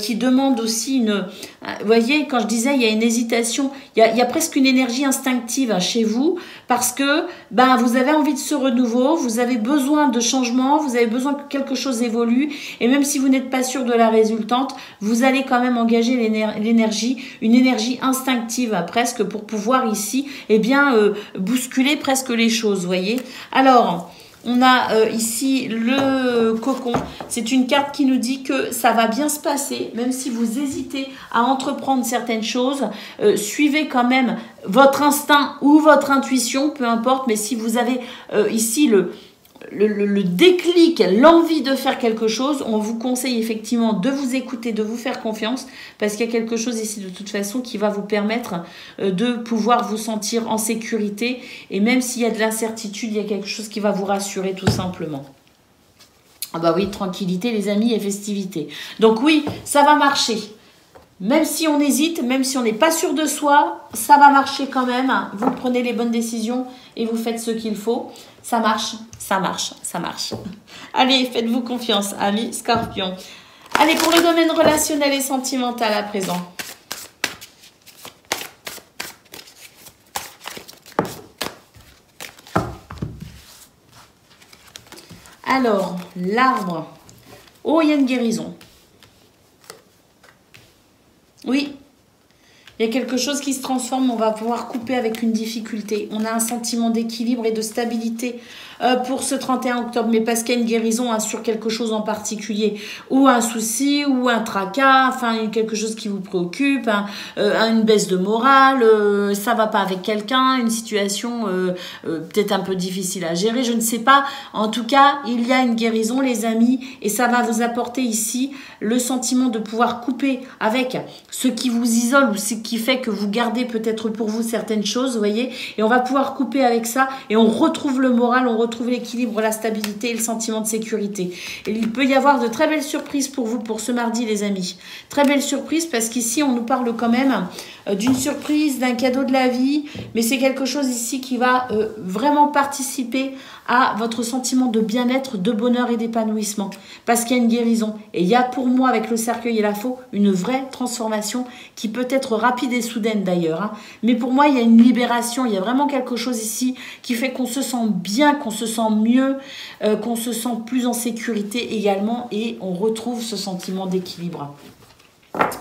[SPEAKER 1] qui demande aussi une, vous voyez, quand je disais il y a une hésitation, il y a presque une énergie instinctive chez vous parce que ben vous avez envie de ce renouveau, vous avez besoin de changement, vous avez besoin que quelque chose évolue, et même si vous n'êtes pas sûr de la résultante, vous allez quand même engager l'énergie, une énergie instinctive presque pour pouvoir ici, eh bien bousculer presque les choses, vous voyez. Alors, on a ici le cocon. C'est une carte qui nous dit que ça va bien se passer, même si vous hésitez à entreprendre certaines choses. Suivez quand même votre instinct ou votre intuition, peu importe. Mais si vous avez ici le déclic, l'envie de faire quelque chose, on vous conseille effectivement de vous écouter, de vous faire confiance, parce qu'il y a quelque chose ici de toute façon qui va vous permettre de pouvoir vous sentir en sécurité, et même s'il y a de l'incertitude, il y a quelque chose qui va vous rassurer tout simplement. Ah bah oui, tranquillité les amis et festivité. Donc oui, ça va marcher. Même si on hésite, même si on n'est pas sûr de soi, ça va marcher quand même. Vous prenez les bonnes décisions et vous faites ce qu'il faut. Ça marche, ça marche, ça marche. Allez, faites-vous confiance, amis Scorpion. Allez, pour le domaine relationnel et sentimental à présent. Alors, l'arbre. Oh, il y a une guérison. Oui, il y a quelque chose qui se transforme, on va pouvoir couper avec une difficulté. On a un sentiment d'équilibre et de stabilité pour ce 31 octobre, mais parce qu'il y a une guérison sur quelque chose en particulier, ou un souci, ou un tracas, enfin quelque chose qui vous préoccupe, une baisse de morale, ça va pas avec quelqu'un, une situation peut-être un peu difficile à gérer, je ne sais pas. En tout cas, il y a une guérison, les amis, et ça va vous apporter ici le sentiment de pouvoir couper avec ce qui vous isole ou ce qui fait que vous gardez peut-être pour vous certaines choses, vous voyez, et on va pouvoir couper avec ça et on retrouve le moral, on retrouve l'équilibre, la stabilité et le sentiment de sécurité. Et il peut y avoir de très belles surprises pour vous pour ce mardi, les amis. Très belles surprises parce qu'ici, on nous parle quand même d'une surprise, d'un cadeau de la vie, mais c'est quelque chose ici qui va vraiment participer à votre sentiment de bien-être, de bonheur et d'épanouissement, parce qu'il y a une guérison. Et il y a pour moi, avec le cercueil et la faux, une vraie transformation qui peut être rapide et soudaine d'ailleurs. Mais pour moi, il y a une libération, il y a vraiment quelque chose ici qui fait qu'on se sent bien, qu'on se sent mieux, qu'on se sent plus en sécurité également, et on retrouve ce sentiment d'équilibre.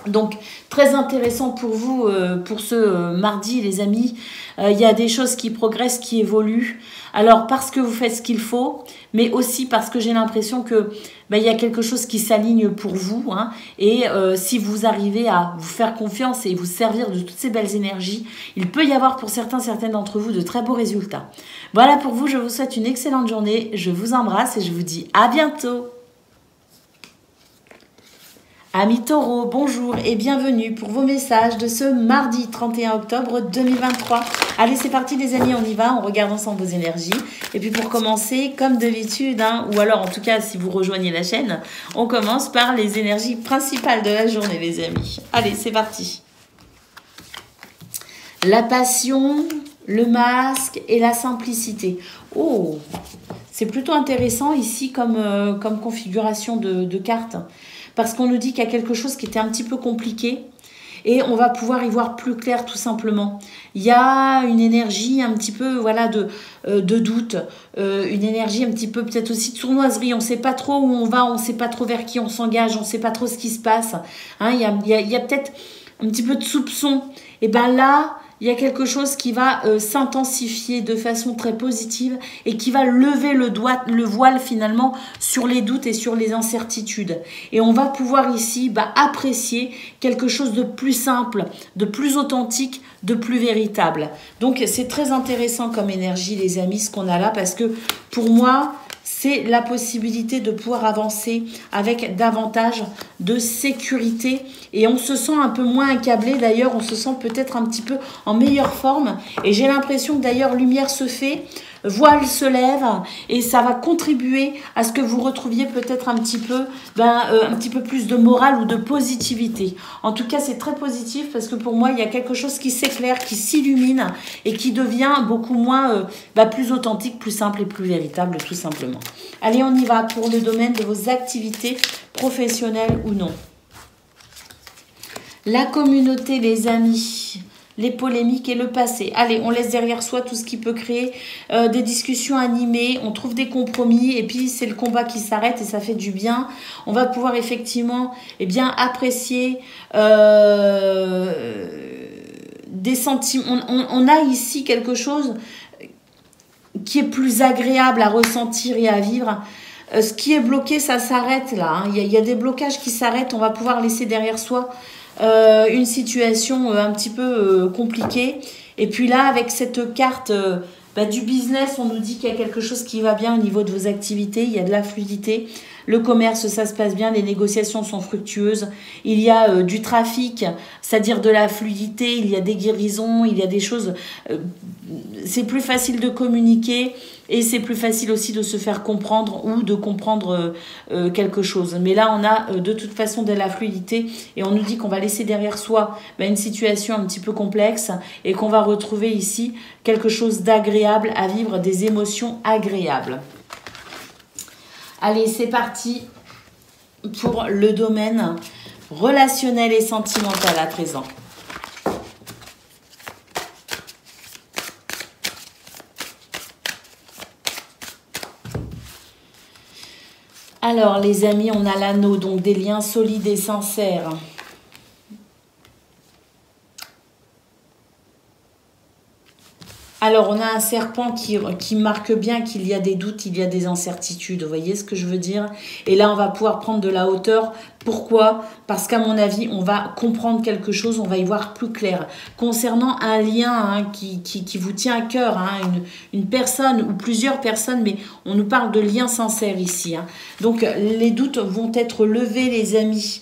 [SPEAKER 1] Donc, très intéressant pour vous, pour ce mardi, les amis. Il y a des choses qui progressent, qui évoluent. Alors, parce que vous faites ce qu'il faut, mais aussi parce que j'ai l'impression que il y a quelque chose qui s'aligne pour vous. Et si vous arrivez à vous faire confiance et vous servir de toutes ces belles énergies, il peut y avoir pour certaines d'entre vous de très beaux résultats. Voilà pour vous, je vous souhaite une excellente journée. Je vous embrasse et je vous dis à bientôt. Amis Taureau, bonjour et bienvenue pour vos messages de ce mardi 31 octobre 2023. Allez, c'est parti les amis, on y va, on regarde ensemble vos énergies. Et puis pour commencer, comme d'habitude, ou alors en tout cas si vous rejoignez la chaîne, on commence par les énergies principales de la journée les amis. Allez, c'est parti. La passion, le masque et la simplicité. Oh, c'est plutôt intéressant ici comme configuration de cartes. Parce qu'on nous dit qu'il y a quelque chose qui était un petit peu compliqué et on va pouvoir y voir plus clair tout simplement. Il y a une énergie un petit peu de doute, une énergie un petit peu peut-être aussi de sournoiserie. On ne sait pas trop où on va, on ne sait pas trop vers qui on s'engage, on ne sait pas trop ce qui se passe. Il y a peut-être un petit peu de soupçon. Et bien là, il y a quelque chose qui va s'intensifier de façon très positive et qui va lever le voile finalement sur les doutes et sur les incertitudes. Et on va pouvoir ici apprécier quelque chose de plus simple, de plus authentique, de plus véritable. Donc c'est très intéressant comme énergie les amis ce qu'on a là, parce que pour moi c'est la possibilité de pouvoir avancer avec davantage de sécurité. Et on se sent un peu moins accablé. D'ailleurs, on se sent peut-être un petit peu en meilleure forme. Et j'ai l'impression que d'ailleurs, lumière se fait, voile se lève. Et ça va contribuer à ce que vous retrouviez peut-être un petit peu plus de morale ou de positivité. En tout cas, c'est très positif parce que pour moi, il y a quelque chose qui s'éclaire, qui s'illumine et qui devient beaucoup moins, plus authentique, plus simple et plus véritable, tout simplement. Allez, on y va pour le domaine de vos activités professionnelles ou non. La communauté, les amis, les polémiques et le passé. Allez, on laisse derrière soi tout ce qui peut créer des discussions animées, on trouve des compromis et puis c'est le combat qui s'arrête et ça fait du bien. On va pouvoir effectivement apprécier des sentiments. On a ici quelque chose qui est plus agréable à ressentir et à vivre. Ce qui est bloqué, ça s'arrête là. Il y a des blocages qui s'arrêtent. On va pouvoir laisser derrière soi une situation un petit peu compliquée. Et puis là, avec cette carte du business, on nous dit qu'il y a quelque chose qui va bien au niveau de vos activités. Il y a de la fluidité. Le commerce, ça se passe bien, les négociations sont fructueuses. Il y a du trafic, c'est-à-dire de la fluidité, il y a des guérisons, il y a des choses... c'est plus facile de communiquer et c'est plus facile aussi de se faire comprendre ou de comprendre quelque chose. Mais là, on a de toute façon de la fluidité et on nous dit qu'on va laisser derrière soi une situation un petit peu complexe et qu'on va retrouver ici quelque chose d'agréable à vivre, des émotions agréables. Allez, c'est parti pour le domaine relationnel et sentimental à présent. Alors, les amis, on a l'anneau, donc des liens solides et sincères. Alors, on a un serpent qui marque bien qu'il y a des doutes, il y a des incertitudes. Vous voyez ce que je veux dire? Et là, on va pouvoir prendre de la hauteur. Pourquoi? Parce qu'à mon avis, on va comprendre quelque chose, on va y voir plus clair. Concernant un lien qui vous tient à cœur, une personne ou plusieurs personnes, mais on nous parle de liens sincères ici. Donc, les doutes vont être levés, les amis.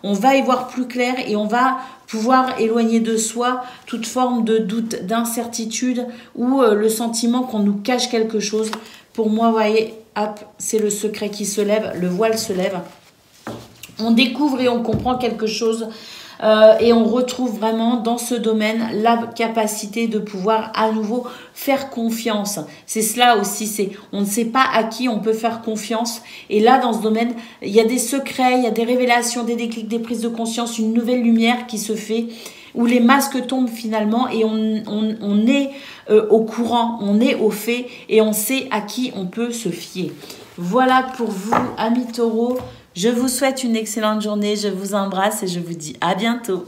[SPEAKER 1] On va y voir plus clair et on va pouvoir éloigner de soi toute forme de doute, d'incertitude ou le sentiment qu'on nous cache quelque chose. Pour moi, vous voyez, hop, c'est le secret qui se lève, le voile se lève. On découvre et on comprend quelque chose et on retrouve vraiment dans ce domaine la capacité de pouvoir à nouveau faire confiance. C'est cela aussi, on ne sait pas à qui on peut faire confiance. Et là, dans ce domaine, il y a des secrets, il y a des révélations, des déclics, des prises de conscience, une nouvelle lumière qui se fait, où les masques tombent finalement et on est au courant, on est au fait et on sait à qui on peut se fier. Voilà pour vous, amis taureaux. Je vous souhaite une excellente journée, je vous embrasse et je vous dis à bientôt.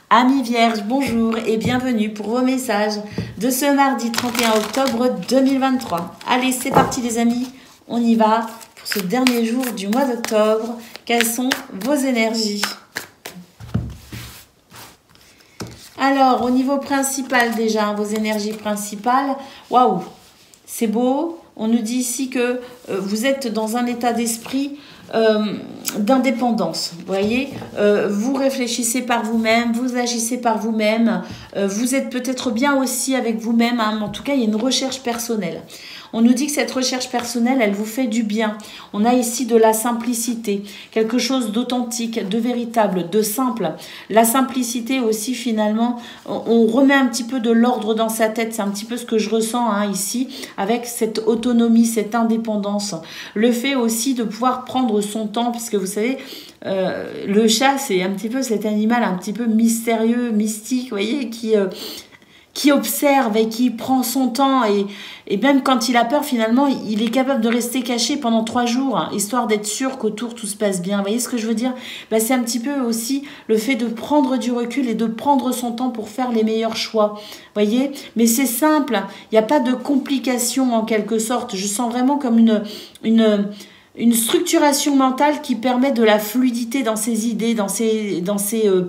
[SPEAKER 1] Amis vierges, bonjour et bienvenue pour vos messages de ce mardi 31 octobre 2023. Allez, c'est parti les amis, on y va pour ce dernier jour du mois d'octobre. Quelles sont vos énergies? Alors, au niveau principal déjà, vos énergies principales, waouh, c'est beau. On nous dit ici que vous êtes dans un état d'esprit d'indépendance. Vous voyez, vous réfléchissez par vous-même, vous agissez par vous-même, vous êtes peut-être bien aussi avec vous-même. En tout cas, il y a une recherche personnelle. On nous dit que cette recherche personnelle, elle vous fait du bien. On a ici de la simplicité, quelque chose d'authentique, de véritable, de simple. La simplicité aussi, finalement, on remet un petit peu de l'ordre dans sa tête. C'est un petit peu ce que je ressens ici, avec cette autonomie, cette indépendance. Le fait aussi de pouvoir prendre son temps, puisque vous savez, le chat, c'est un petit peu cet animal un petit peu mystérieux, mystique, vous voyez, qui observe et qui prend son temps et même quand il a peur, finalement, il est capable de rester caché pendant 3 jours, histoire d'être sûr qu'autour tout se passe bien. Vous voyez ce que je veux dire? C'est un petit peu aussi le fait de prendre du recul et de prendre son temps pour faire les meilleurs choix. Vous voyez? Mais c'est simple, il n'y a pas de complications en quelque sorte. Je sens vraiment comme une structuration mentale qui permet de la fluidité dans ses idées, dans ses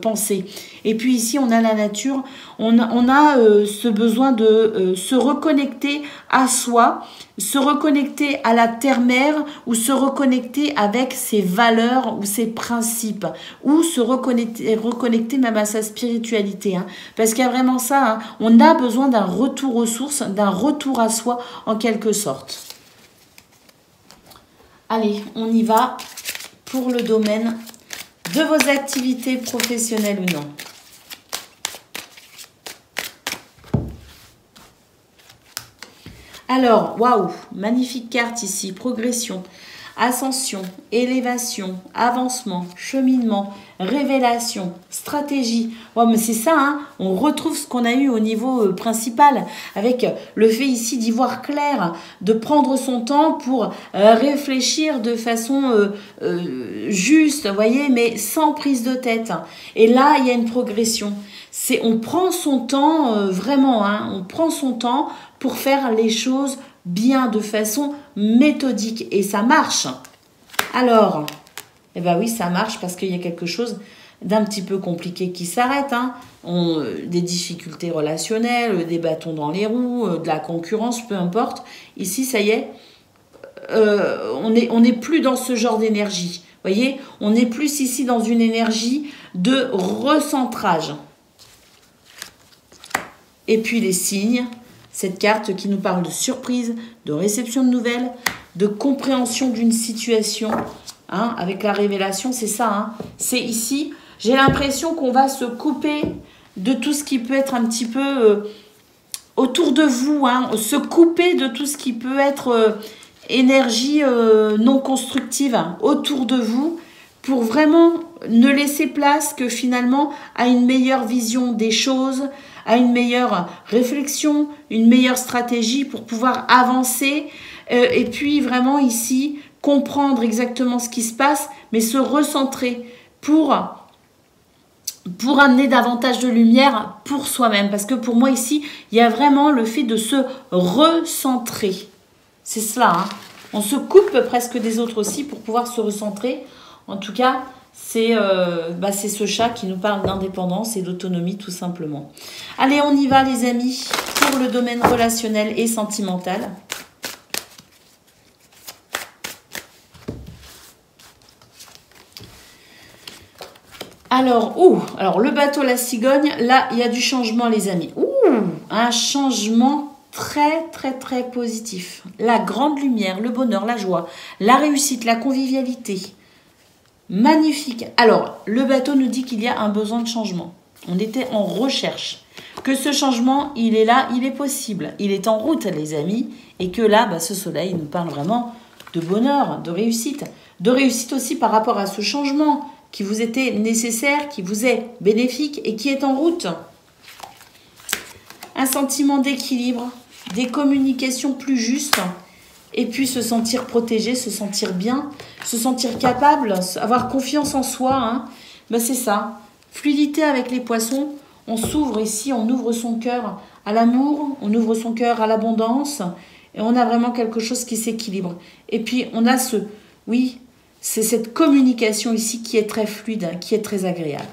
[SPEAKER 1] pensées. Et puis ici, on a la nature, on a ce besoin de se reconnecter à soi, se reconnecter à la terre-mère ou se reconnecter avec ses valeurs ou ses principes ou se reconnecter même à sa spiritualité. Hein. Parce qu'il y a vraiment ça, hein, on a besoin d'un retour aux sources, d'un retour à soi en quelque sorte. Allez, on y va pour le domaine de vos activités professionnelles ou non. Alors, waouh, magnifique carte ici, progression, ascension, élévation, avancement, cheminement, révélation, stratégie. Ouais, mais c'est ça, hein, on retrouve ce qu'on a eu au niveau principal, avec le fait ici d'y voir clair, de prendre son temps pour réfléchir de façon juste, vous voyez, mais sans prise de tête. Et là, il y a une progression. On prend son temps, vraiment, hein, on prend son temps pour faire les choses bien, de façon méthodique. Et ça marche. Alors, eh ben oui, ça marche parce qu'il y a quelque chose d'un petit peu compliqué qui s'arrête. Hein. Des difficultés relationnelles, des bâtons dans les roues, de la concurrence, peu importe. Ici, ça y est, on n'est plus dans ce genre d'énergie. Vous voyez, on est plus ici dans une énergie de recentrage. Et puis les signes, cette carte qui nous parle de surprise, de réception de nouvelles, de compréhension d'une situation, hein, avec la révélation, c'est ça. Hein. C'est ici, j'ai l'impression qu'on va se couper de tout ce qui peut être un petit peu autour de vous, hein, se couper de tout ce qui peut être énergie non constructive hein, autour de vous, pour vraiment ne laisser place que finalement à une meilleure vision des choses, à une meilleure réflexion, une meilleure stratégie pour pouvoir avancer et puis vraiment ici comprendre exactement ce qui se passe, mais se recentrer pour amener davantage de lumière pour soi-même. Parce que pour moi ici, il y a vraiment le fait de se recentrer. C'est cela, hein. On se coupe presque des autres aussi pour pouvoir se recentrer. En tout cas, c'est ce chat qui nous parle d'indépendance et d'autonomie tout simplement. Allez, on y va les amis pour le domaine relationnel et sentimental. Alors, le bateau, la cigogne, là, il y a du changement les amis. Un changement très, très, très positif. La grande lumière, le bonheur, la joie, la réussite, la convivialité. Magnifique. Alors, le bateau nous dit qu'il y a un besoin de changement. On était en recherche. Que ce changement, il est là, il est possible. Il est en route, les amis. Et que là, ce soleil nous parle vraiment de bonheur, de réussite. De réussite aussi par rapport à ce changement qui vous était nécessaire, qui vous est bénéfique et qui est en route. Un sentiment d'équilibre, des communications plus justes. Et puis se sentir protégé, se sentir bien, se sentir capable, avoir confiance en soi. Hein. C'est ça. Fluidité avec les poissons. On s'ouvre ici, on ouvre son cœur à l'amour, on ouvre son cœur à l'abondance. Et on a vraiment quelque chose qui s'équilibre. Et puis on a c'est cette communication ici qui est très fluide, qui est très agréable.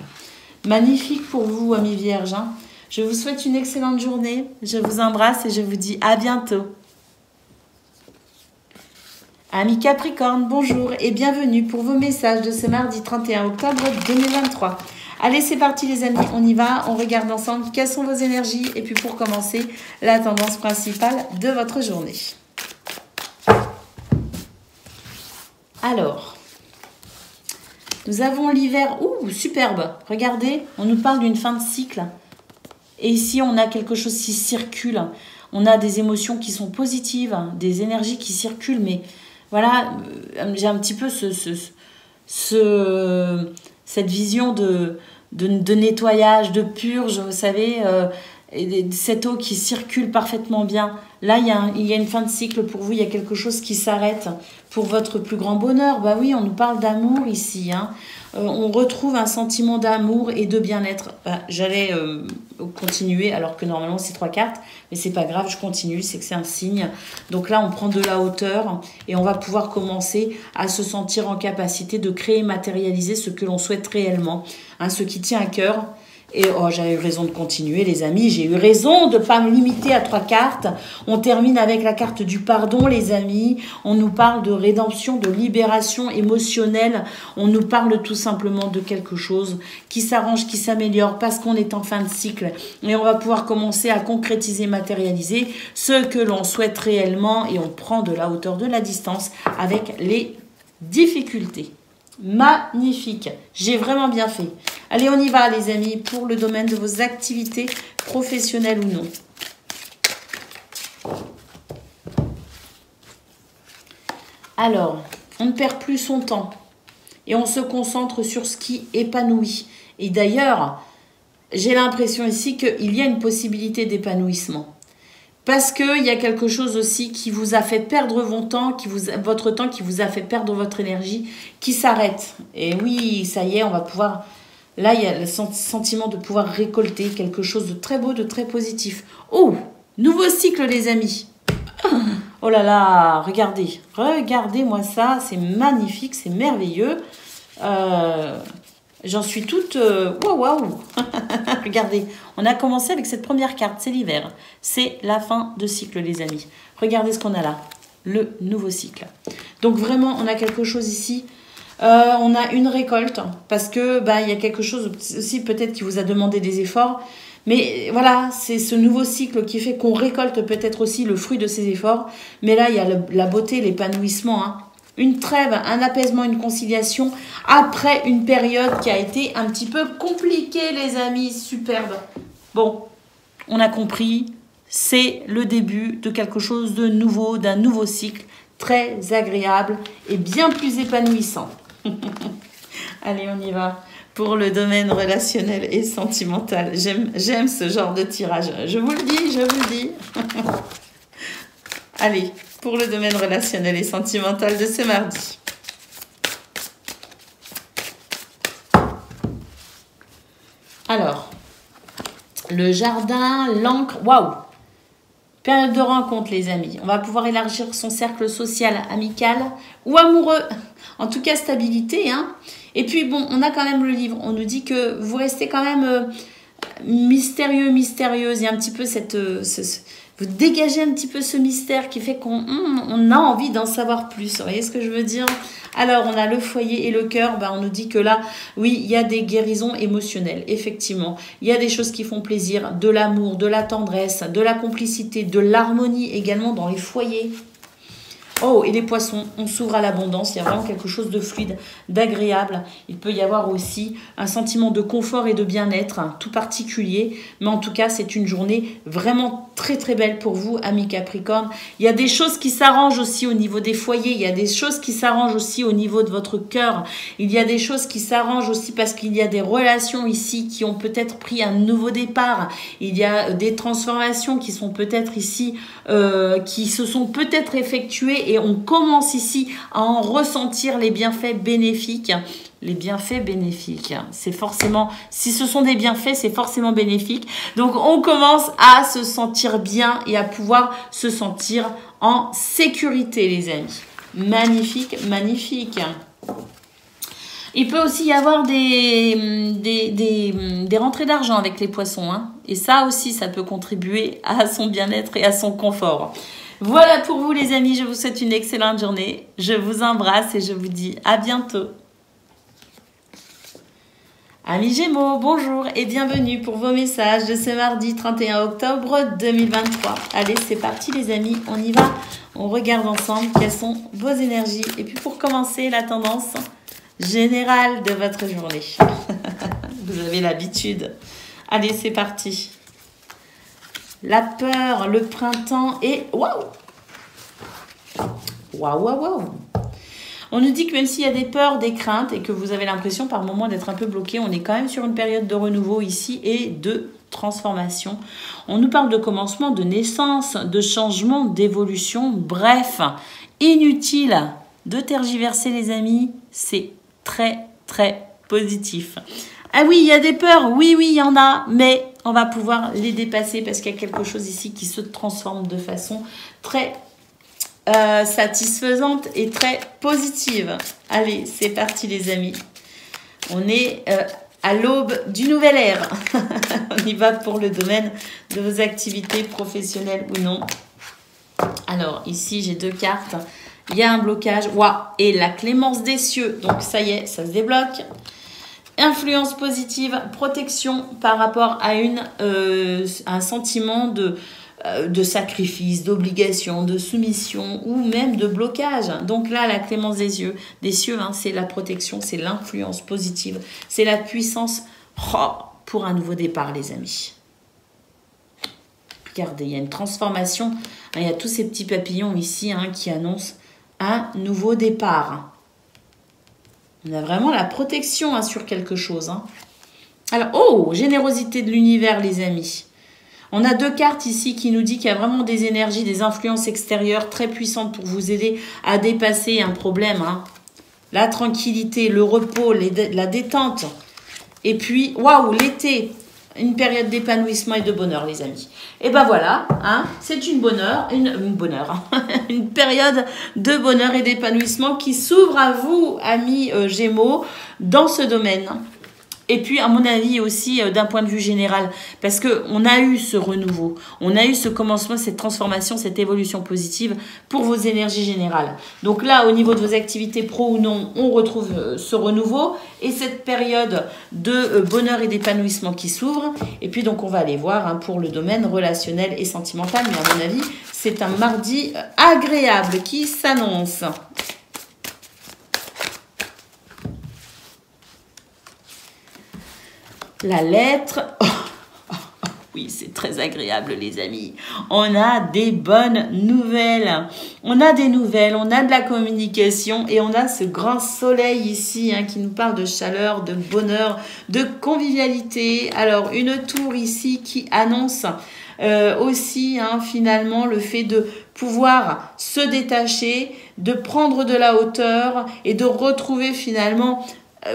[SPEAKER 1] Magnifique pour vous, amis vierges. Hein. Je vous souhaite une excellente journée. Je vous embrasse et je vous dis à bientôt. Amis Capricorne, bonjour et bienvenue pour vos messages de ce mardi 31 octobre 2023. Allez, c'est parti les amis, on y va, on regarde ensemble quelles sont vos énergies et puis pour commencer, la tendance principale de votre journée. Alors, nous avons l'hiver, superbe, regardez, on nous parle d'une fin de cycle et ici on a quelque chose qui circule, on a des émotions qui sont positives, des énergies qui circulent, mais voilà, j'ai un petit peu cette vision de nettoyage, de purge, vous savez, et cette eau qui circule parfaitement bien. Là, il y a une fin de cycle pour vous, il y a quelque chose qui s'arrête pour votre plus grand bonheur. Bah oui, on nous parle d'amour ici, hein. On retrouve un sentiment d'amour et de bien-être. J'allais continuer alors que normalement c'est 3 cartes, mais c'est pas grave, je continue, c'est que c'est un signe. Donc là, on prend de la hauteur et on va pouvoir commencer à se sentir en capacité de créer, matérialiser ce que l'on souhaite réellement, hein, ce qui tient à cœur. Et oh, j'avais eu raison de continuer, les amis. J'ai eu raison de ne pas me limiter à 3 cartes. On termine avec la carte du pardon, les amis. On nous parle de rédemption, de libération émotionnelle. On nous parle tout simplement de quelque chose qui s'arrange, qui s'améliore parce qu'on est en fin de cycle. Et on va pouvoir commencer à concrétiser, matérialiser ce que l'on souhaite réellement. Et on prend de la hauteur, de la distance avec les difficultés. Magnifique, j'ai vraiment bien fait. Allez, on y va les amis pour le domaine de vos activités professionnelles ou non. Alors, on ne perd plus son temps et on se concentre sur ce qui épanouit. Et d'ailleurs, j'ai l'impression ici qu'il y a une possibilité d'épanouissement. Parce qu'il y a quelque chose aussi qui vous a fait perdre votre temps, qui vous a fait perdre votre énergie, qui s'arrête. Et oui, ça y est, on va pouvoir... Là, il y a le sentiment de pouvoir récolter quelque chose de très beau, de très positif. Oh, nouveau cycle, les amis. Oh là là, regardez. Regardez-moi ça, c'est magnifique, c'est merveilleux. J'en suis toute... Waouh. Regardez, on a commencé avec cette première carte, c'est l'hiver. C'est la fin de cycle, les amis. Regardez ce qu'on a là, le nouveau cycle. Donc vraiment, on a quelque chose ici. On a une récolte, parce que il y a quelque chose aussi peut-être qui vous a demandé des efforts. Mais voilà, c'est ce nouveau cycle qui fait qu'on récolte peut-être aussi le fruit de ces efforts. Mais là, il y a la beauté, l'épanouissement, hein. Une trêve, un apaisement, une conciliation après une période qui a été un petit peu compliquée, les amis. Superbe. Bon, on a compris, c'est le début de quelque chose de nouveau, d'un nouveau cycle très agréable et bien plus épanouissant. Allez, on y va pour le domaine relationnel et sentimental. J'aime ce genre de tirage. Je vous le dis, je vous le dis. Allez, pour le domaine relationnel et sentimental de ce mardi. Alors, le jardin, l'encre, waouh! Période de rencontre, les amis. On va pouvoir élargir son cercle social, amical ou amoureux. En tout cas, stabilité, hein. Et puis, bon, on a quand même le livre. On nous dit que vous restez quand même mystérieux, mystérieuse. Il y a un petit peu vous dégagez un petit peu ce mystère qui fait qu'on a envie d'en savoir plus. Vous voyez ce que je veux dire? Alors, on a le foyer et le cœur. On nous dit que là, oui, il y a des guérisons émotionnelles, effectivement. Il y a des choses qui font plaisir, de l'amour, de la tendresse, de la complicité, de l'harmonie également dans les foyers. Oh, et les poissons, on s'ouvre à l'abondance. Il y a vraiment quelque chose de fluide, d'agréable. Il peut y avoir aussi un sentiment de confort et de bien-être, hein, tout particulier. Mais en tout cas, c'est une journée vraiment très très belle pour vous, amis Capricorne. Il y a des choses qui s'arrangent aussi au niveau des foyers. Il y a des choses qui s'arrangent aussi au niveau de votre cœur. Il y a des choses qui s'arrangent aussi parce qu'il y a des relations ici qui ont peut-être pris un nouveau départ. Il y a des transformations qui sont peut-être ici, qui se sont peut-être effectuées. Et on commence ici à en ressentir les bienfaits bénéfiques. Les bienfaits bénéfiques, c'est forcément, si ce sont des bienfaits, c'est forcément bénéfique. Donc, on commence à se sentir bien et à pouvoir se sentir en sécurité, les amis. Magnifique, magnifique. Il peut aussi y avoir des rentrées d'argent avec les poissons, hein. Et ça aussi, ça peut contribuer à son bien-être et à son confort. Voilà pour vous les amis, je vous souhaite une excellente journée. Je vous embrasse et je vous dis à bientôt. Amis Gémeaux, bonjour et bienvenue pour vos messages de ce mardi 31 octobre 2023. Allez, c'est parti les amis, on y va. On regarde ensemble quelles sont vos énergies. Et puis pour commencer, la tendance générale de votre journée. Vous avez l'habitude. Allez, c'est parti. La peur, le printemps et... Waouh! Waouh, waouh, waouh! On nous dit que même s'il y a des peurs, des craintes et que vous avez l'impression par moment d'être un peu bloqué, on est quand même sur une période de renouveau ici et de transformation. On nous parle de commencement, de naissance, de changement, d'évolution. Bref, inutile de tergiverser les amis, c'est très très positif. Ah oui, il y a des peurs, oui, il y en a, mais on va pouvoir les dépasser parce qu'il y a quelque chose ici qui se transforme de façon très satisfaisante et très positive. Allez, c'est parti les amis. On est à l'aube du nouvel ère. On y va pour le domaine de vos activités professionnelles ou non. Alors, ici, j'ai 2 cartes. Il y a un blocage. Waouh! Et la clémence des cieux. Donc, ça y est, ça se débloque. Influence positive, protection par rapport à un sentiment de sacrifice, d'obligation, de soumission ou même de blocage. Donc là, la clémence des cieux, hein, c'est la protection, c'est l'influence positive, c'est la puissance pour un nouveau départ, les amis. Regardez, il y a une transformation. Hein, il y a tous ces petits papillons ici hein, qui annoncent un nouveau départ. On a vraiment la protection hein, sur quelque chose. Hein. Alors, oh, générosité de l'univers, les amis. On a 2 cartes ici qui nous dit qu'il y a vraiment des énergies, des influences extérieures très puissantes pour vous aider à dépasser un problème. Hein. La tranquillité, le repos, la détente. Et puis, waouh, l'été, une période d'épanouissement et de bonheur, les amis. Et ben voilà, hein, c'est une période de bonheur et d'épanouissement qui s'ouvre à vous, amis Gémeaux, dans ce domaine. Et puis, à mon avis, aussi d'un point de vue général, parce qu'on a eu ce renouveau, on a eu ce commencement, cette transformation, cette évolution positive pour vos énergies générales. Donc là, au niveau de vos activités pro ou non, on retrouve ce renouveau et cette période de bonheur et d'épanouissement qui s'ouvre. Et puis, donc, on va aller voir hein, pour le domaine relationnel et sentimental. Mais à mon avis, c'est un mardi agréable qui s'annonce. La lettre, oui, c'est très agréable les amis. On a des bonnes nouvelles. On a des nouvelles, on a de la communication et on a ce grand soleil ici hein, qui nous parle de chaleur, de bonheur, de convivialité. Alors, une tour ici qui annonce aussi hein, finalement le fait de pouvoir se détacher, de prendre de la hauteur et de retrouver finalement...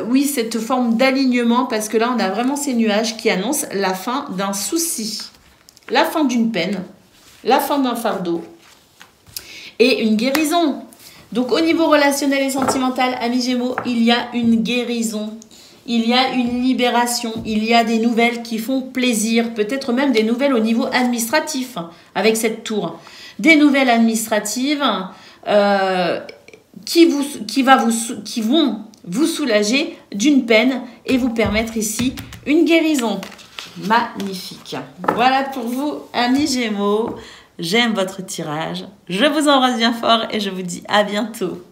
[SPEAKER 1] oui, cette forme d'alignement, parce que là, on a vraiment ces nuages qui annoncent la fin d'un souci, la fin d'une peine, la fin d'un fardeau et une guérison. Donc, au niveau relationnel et sentimental, amis Gémeaux, il y a une guérison, il y a une libération, il y a des nouvelles qui font plaisir, peut-être même des nouvelles au niveau administratif avec cette tour. Des nouvelles administratives qui vont vous soulager d'une peine et vous permettre ici une guérison. Magnifique. Voilà pour vous, amis Gémeaux. J'aime votre tirage. Je vous embrasse bien fort et je vous dis à bientôt.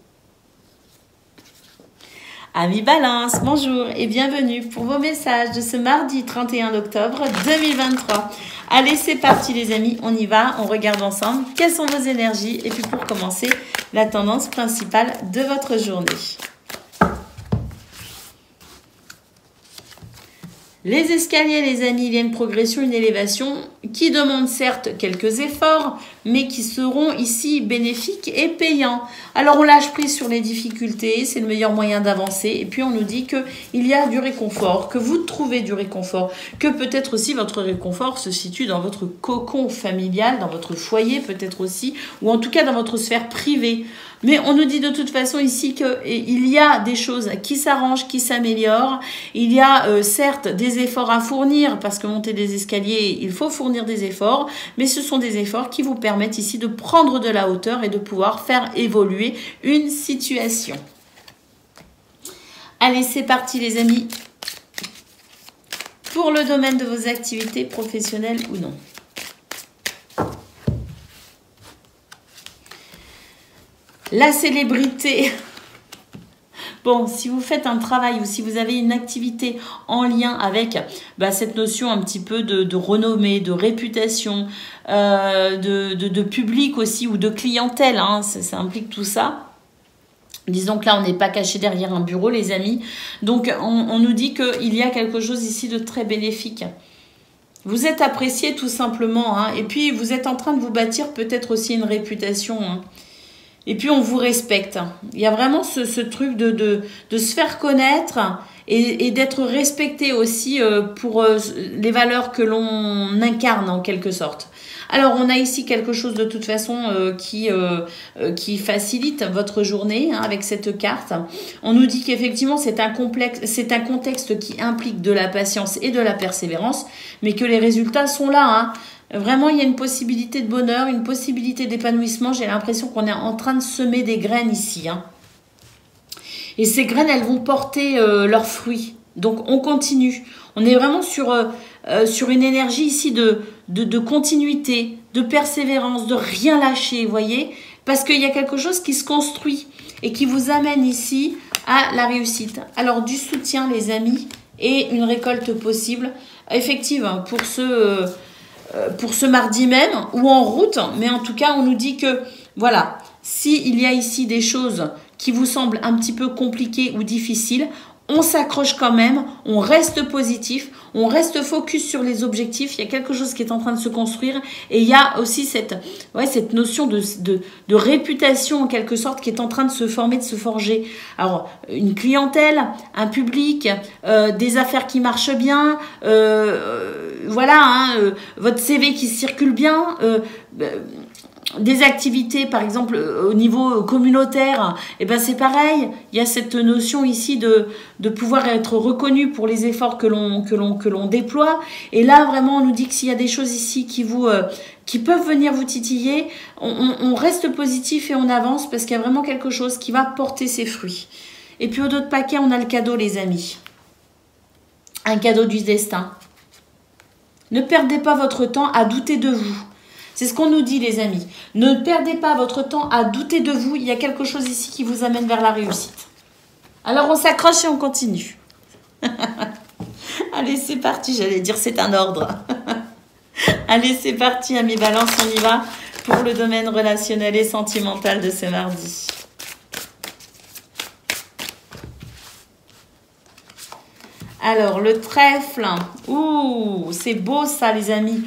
[SPEAKER 1] Amis Balance, bonjour et bienvenue pour vos messages de ce mardi 31 octobre 2023. Allez, c'est parti les amis, on y va, on regarde ensemble quelles sont vos énergies et puis pour commencer, la tendance principale de votre journée. Les escaliers, les amis, il y a une progression, une élévation qui demande certes quelques efforts, mais qui seront ici bénéfiques et payants. Alors, on lâche prise sur les difficultés, c'est le meilleur moyen d'avancer. Et puis, on nous dit qu'il y a du réconfort, que vous trouvez du réconfort, que peut-être aussi votre réconfort se situe dans votre cocon familial, dans votre foyer peut-être aussi, ou en tout cas dans votre sphère privée. Mais on nous dit de toute façon ici qu'il y a des choses qui s'arrangent, qui s'améliorent. Il y a certes des efforts à fournir parce que monter des escaliers, il faut fournir des efforts. Mais ce sont des efforts qui vous permettent ici de prendre de la hauteur et de pouvoir faire évoluer une situation. Allez, c'est parti les amis. Pour le domaine de vos activités professionnelles ou non. La célébrité. Bon, si vous faites un travail ou si vous avez une activité en lien avec cette notion un petit peu de renommée, de réputation, de public aussi ou de clientèle, hein, ça implique tout ça. Disons que là, on n'est pas caché derrière un bureau, les amis. Donc, on nous dit qu'il y a quelque chose ici de très bénéfique. Vous êtes apprécié tout simplement. Hein. Et puis, vous êtes en train de vous bâtir peut-être aussi une réputation. Hein. Et puis, on vous respecte. Il y a vraiment ce truc de se faire connaître et d'être respecté aussi pour les valeurs que l'on incarne en quelque sorte. Alors, on a ici quelque chose de toute façon qui facilite votre journée hein, avec cette carte. On nous dit qu'effectivement, c'est un contexte qui implique de la patience et de la persévérance, mais que les résultats sont là. Hein. Vraiment, il y a une possibilité de bonheur, une possibilité d'épanouissement. J'ai l'impression qu'on est en train de semer des graines ici. Hein. Et ces graines, elles vont porter leurs fruits. Donc, on continue. On est vraiment sur une énergie ici de continuité, de persévérance, de rien lâcher, vous voyez. Parce qu'il y a quelque chose qui se construit et qui vous amène ici à la réussite. Alors, du soutien, les amis, et une récolte possible, effective, pour ce mardi même ou en route, mais en tout cas, on nous dit que, voilà, s'il y a ici des choses qui vous semblent un petit peu compliquées ou difficiles, on s'accroche quand même, on reste positif, on reste focus sur les objectifs, il y a quelque chose qui est en train de se construire et il y a aussi cette notion de réputation en quelque sorte qui est en train de se former, de se forger. Alors, une clientèle, un public, des affaires qui marchent bien, voilà, hein, votre CV qui circule bien, des activités, par exemple, au niveau communautaire, et ben c'est pareil. Il y a cette notion ici de pouvoir être reconnu pour les efforts que l'on déploie. Et là, vraiment, on nous dit que s'il y a des choses ici qui peuvent venir vous titiller, on reste positif et on avance parce qu'il y a vraiment quelque chose qui va porter ses fruits. Et puis, au dos de paquet, on a le cadeau, les amis. Un cadeau du destin. Ne perdez pas votre temps à douter de vous. C'est ce qu'on nous dit, les amis. Ne perdez pas votre temps à douter de vous. Il y a quelque chose ici qui vous amène vers la réussite. Alors, on s'accroche et on continue. Allez, c'est parti. J'allais dire c'est un ordre. Allez, c'est parti, amis Balance. On y va pour le domaine relationnel et sentimental de ce mardi. Alors, le trèfle. Ouh, c'est beau ça, les amis.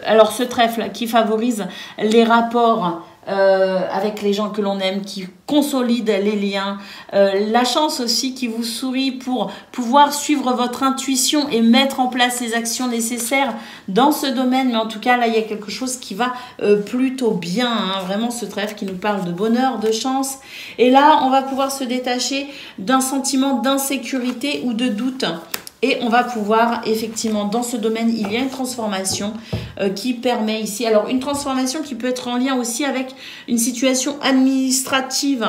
[SPEAKER 1] Alors, ce trèfle qui favorise les rapports avec les gens que l'on aime, qui consolide les liens. La chance aussi qui vous sourit pour pouvoir suivre votre intuition et mettre en place les actions nécessaires dans ce domaine. Mais en tout cas, là, il y a quelque chose qui va plutôt bien. Hein. Vraiment, ce trèfle qui nous parle de bonheur, de chance. Et là, on va pouvoir se détacher d'un sentiment d'insécurité ou de doute. Et on va pouvoir, effectivement, dans ce domaine, il y a une transformation qui permet ici. Alors, une transformation qui peut être en lien aussi avec une situation administrative.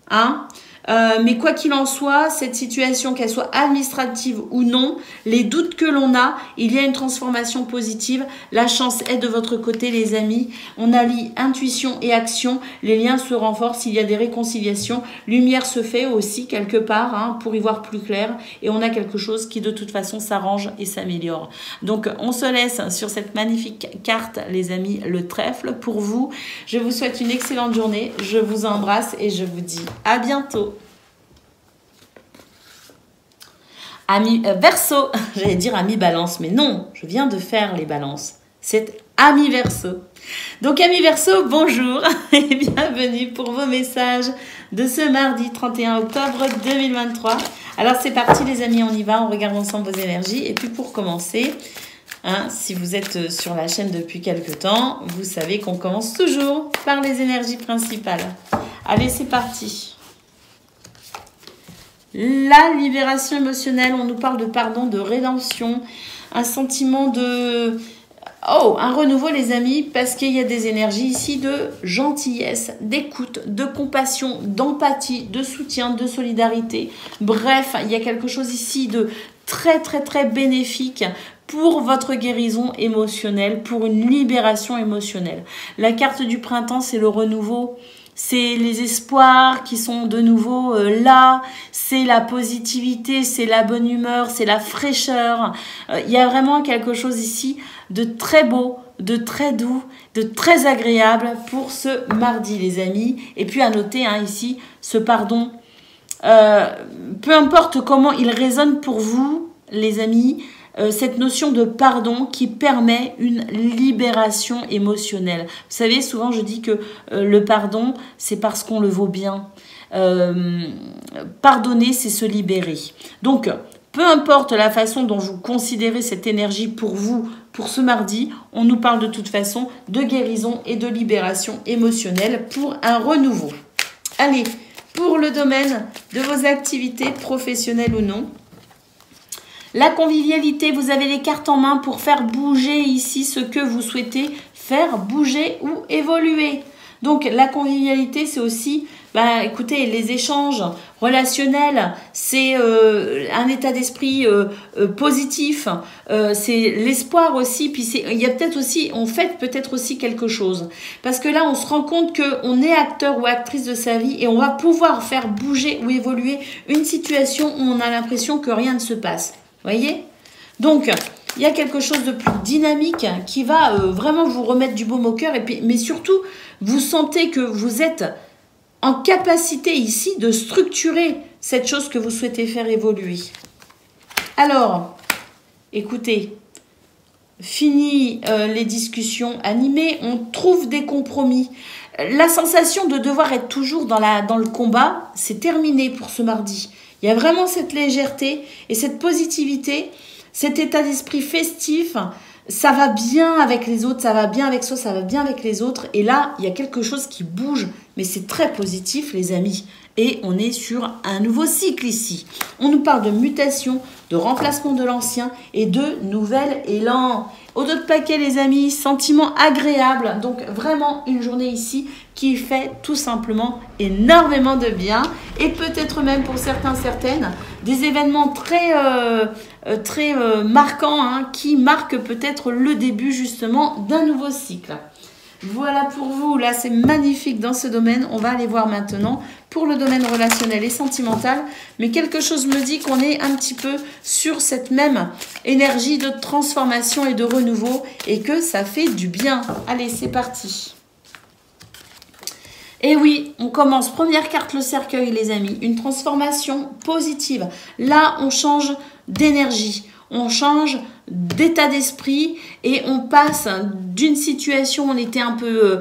[SPEAKER 1] Hein, mais quoi qu'il en soit, cette situation, qu'elle soit administrative ou non, les doutes que l'on a, il y a une transformation positive. La chance est de votre côté, les amis. On allie intuition et action. Les liens se renforcent. Il y a des réconciliations. Lumière se fait aussi quelque part hein, pour y voir plus clair. Et on a quelque chose qui de toute façon s'arrange et s'améliore. Donc, on se laisse sur cette magnifique carte, les amis, le trèfle pour vous. Je vous souhaite une excellente journée. Je vous embrasse et je vous dis à bientôt. Ami Verseau, j'allais dire ami Balance, mais non, je viens de faire les balances. C'est ami Verseau. Donc ami Verseau, bonjour et bienvenue pour vos messages de ce mardi 31 octobre 2023. Alors c'est parti les amis, on y va, on regarde ensemble vos énergies. Et puis pour commencer, hein, si vous êtes sur la chaîne depuis quelques temps, vous savez qu'on commence toujours par les énergies principales. Allez, c'est parti. La libération émotionnelle, on nous parle de pardon, de rédemption, un sentiment de... Oh, un renouveau les amis, parce qu'il y a des énergies ici de gentillesse, d'écoute, de compassion, d'empathie, de soutien, de solidarité. Bref, il y a quelque chose ici de très très très bénéfique pour votre guérison émotionnelle, pour une libération émotionnelle. La carte du printemps, c'est le renouveau. C'est les espoirs qui sont de nouveau là, c'est la positivité, c'est la bonne humeur, c'est la fraîcheur. Il y a vraiment quelque chose ici de très beau, de très doux, de très agréable pour ce mardi les amis. Et puis à noter hein, ici ce pardon, peu importe comment il résonne pour vous les amis, cette notion de pardon qui permet une libération émotionnelle. Vous savez, souvent je dis que le pardon, c'est parce qu'on le vaut bien. Pardonner, c'est se libérer. Donc, peu importe la façon dont vous considérez cette énergie pour vous, pour ce mardi, on nous parle de toute façon de guérison et de libération émotionnelle pour un renouveau. Allez, pour le domaine de vos activités professionnelles ou non, la convivialité, vous avez les cartes en main pour faire bouger ici ce que vous souhaitez faire bouger ou évoluer. Donc la convivialité, c'est aussi, écoutez, les échanges relationnels, c'est un état d'esprit positif, c'est l'espoir aussi, puis il y a peut-être aussi, on fait peut-être aussi quelque chose. Parce que là, on se rend compte qu'on est acteur ou actrice de sa vie et on va pouvoir faire bouger ou évoluer une situation où on a l'impression que rien ne se passe. Voyez? Donc, il y a quelque chose de plus dynamique qui va vraiment vous remettre du baume au cœur. Mais surtout, vous sentez que vous êtes en capacité ici de structurer cette chose que vous souhaitez faire évoluer. Alors, écoutez, fini les discussions animées, on trouve des compromis. La sensation de devoir être toujours dans le combat, c'est terminé pour ce mardi. Il y a vraiment cette légèreté et cette positivité, cet état d'esprit festif. Ça va bien avec les autres, ça va bien avec soi, ça va bien avec les autres. Et là, il y a quelque chose qui bouge, mais c'est très positif, les amis. Et on est sur un nouveau cycle ici. On nous parle de mutation, de remplacement de l'ancien et de nouvel élan. Au dos de paquet, les amis, sentiment agréable. Donc vraiment une journée ici qui fait tout simplement énormément de bien. Et peut-être même pour certains, certaines, des événements très marquants qui marquent peut-être le début justement d'un nouveau cycle. Voilà pour vous, là c'est magnifique dans ce domaine. On va aller voir maintenant pour le domaine relationnel et sentimental. Mais quelque chose me dit qu'on est un petit peu sur cette même énergie de transformation et de renouveau et que ça fait du bien. Allez, c'est parti. Et oui, on commence. Première carte, le cercueil, les amis. Une transformation positive. Là, on change d'énergie. On change d'état d'esprit et on passe d'une situation où on était un peu...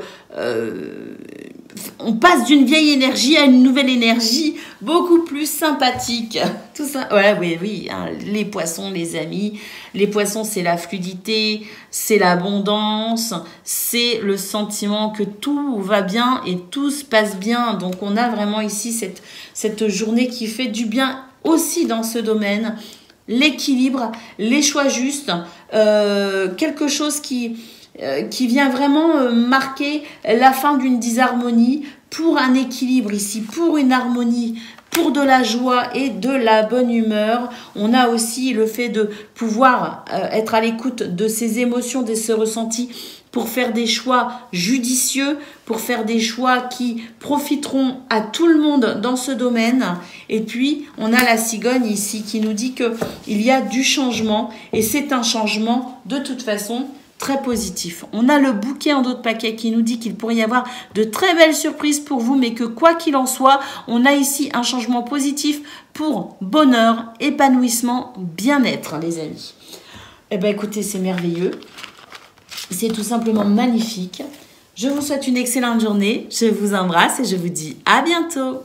[SPEAKER 1] on passe d'une vieille énergie à une nouvelle énergie beaucoup plus sympathique. Tout ça, oui, hein, les poissons, les amis. Les poissons, c'est la fluidité, c'est l'abondance, c'est le sentiment que tout va bien et tout se passe bien. Donc, on a vraiment ici cette journée qui fait du bien aussi dans ce domaine. L'équilibre, les choix justes, quelque chose qui vient vraiment marquer la fin d'une disharmonie pour un équilibre ici, pour une harmonie, pour de la joie et de la bonne humeur. On a aussi le fait de pouvoir être à l'écoute de ses émotions, de ses ressentis, pour faire des choix judicieux, pour faire des choix qui profiteront à tout le monde dans ce domaine. Et puis, on a la cigogne ici qui nous dit qu'il y a du changement et c'est un changement de toute façon très positif. On a le bouquet en dos de paquet qui nous dit qu'il pourrait y avoir de très belles surprises pour vous, mais que quoi qu'il en soit, on a ici un changement positif pour bonheur, épanouissement, bien-être, les amis. Eh bien, écoutez, c'est merveilleux. C'est tout simplement magnifique. Je vous souhaite une excellente journée. Je vous embrasse et je vous dis à bientôt.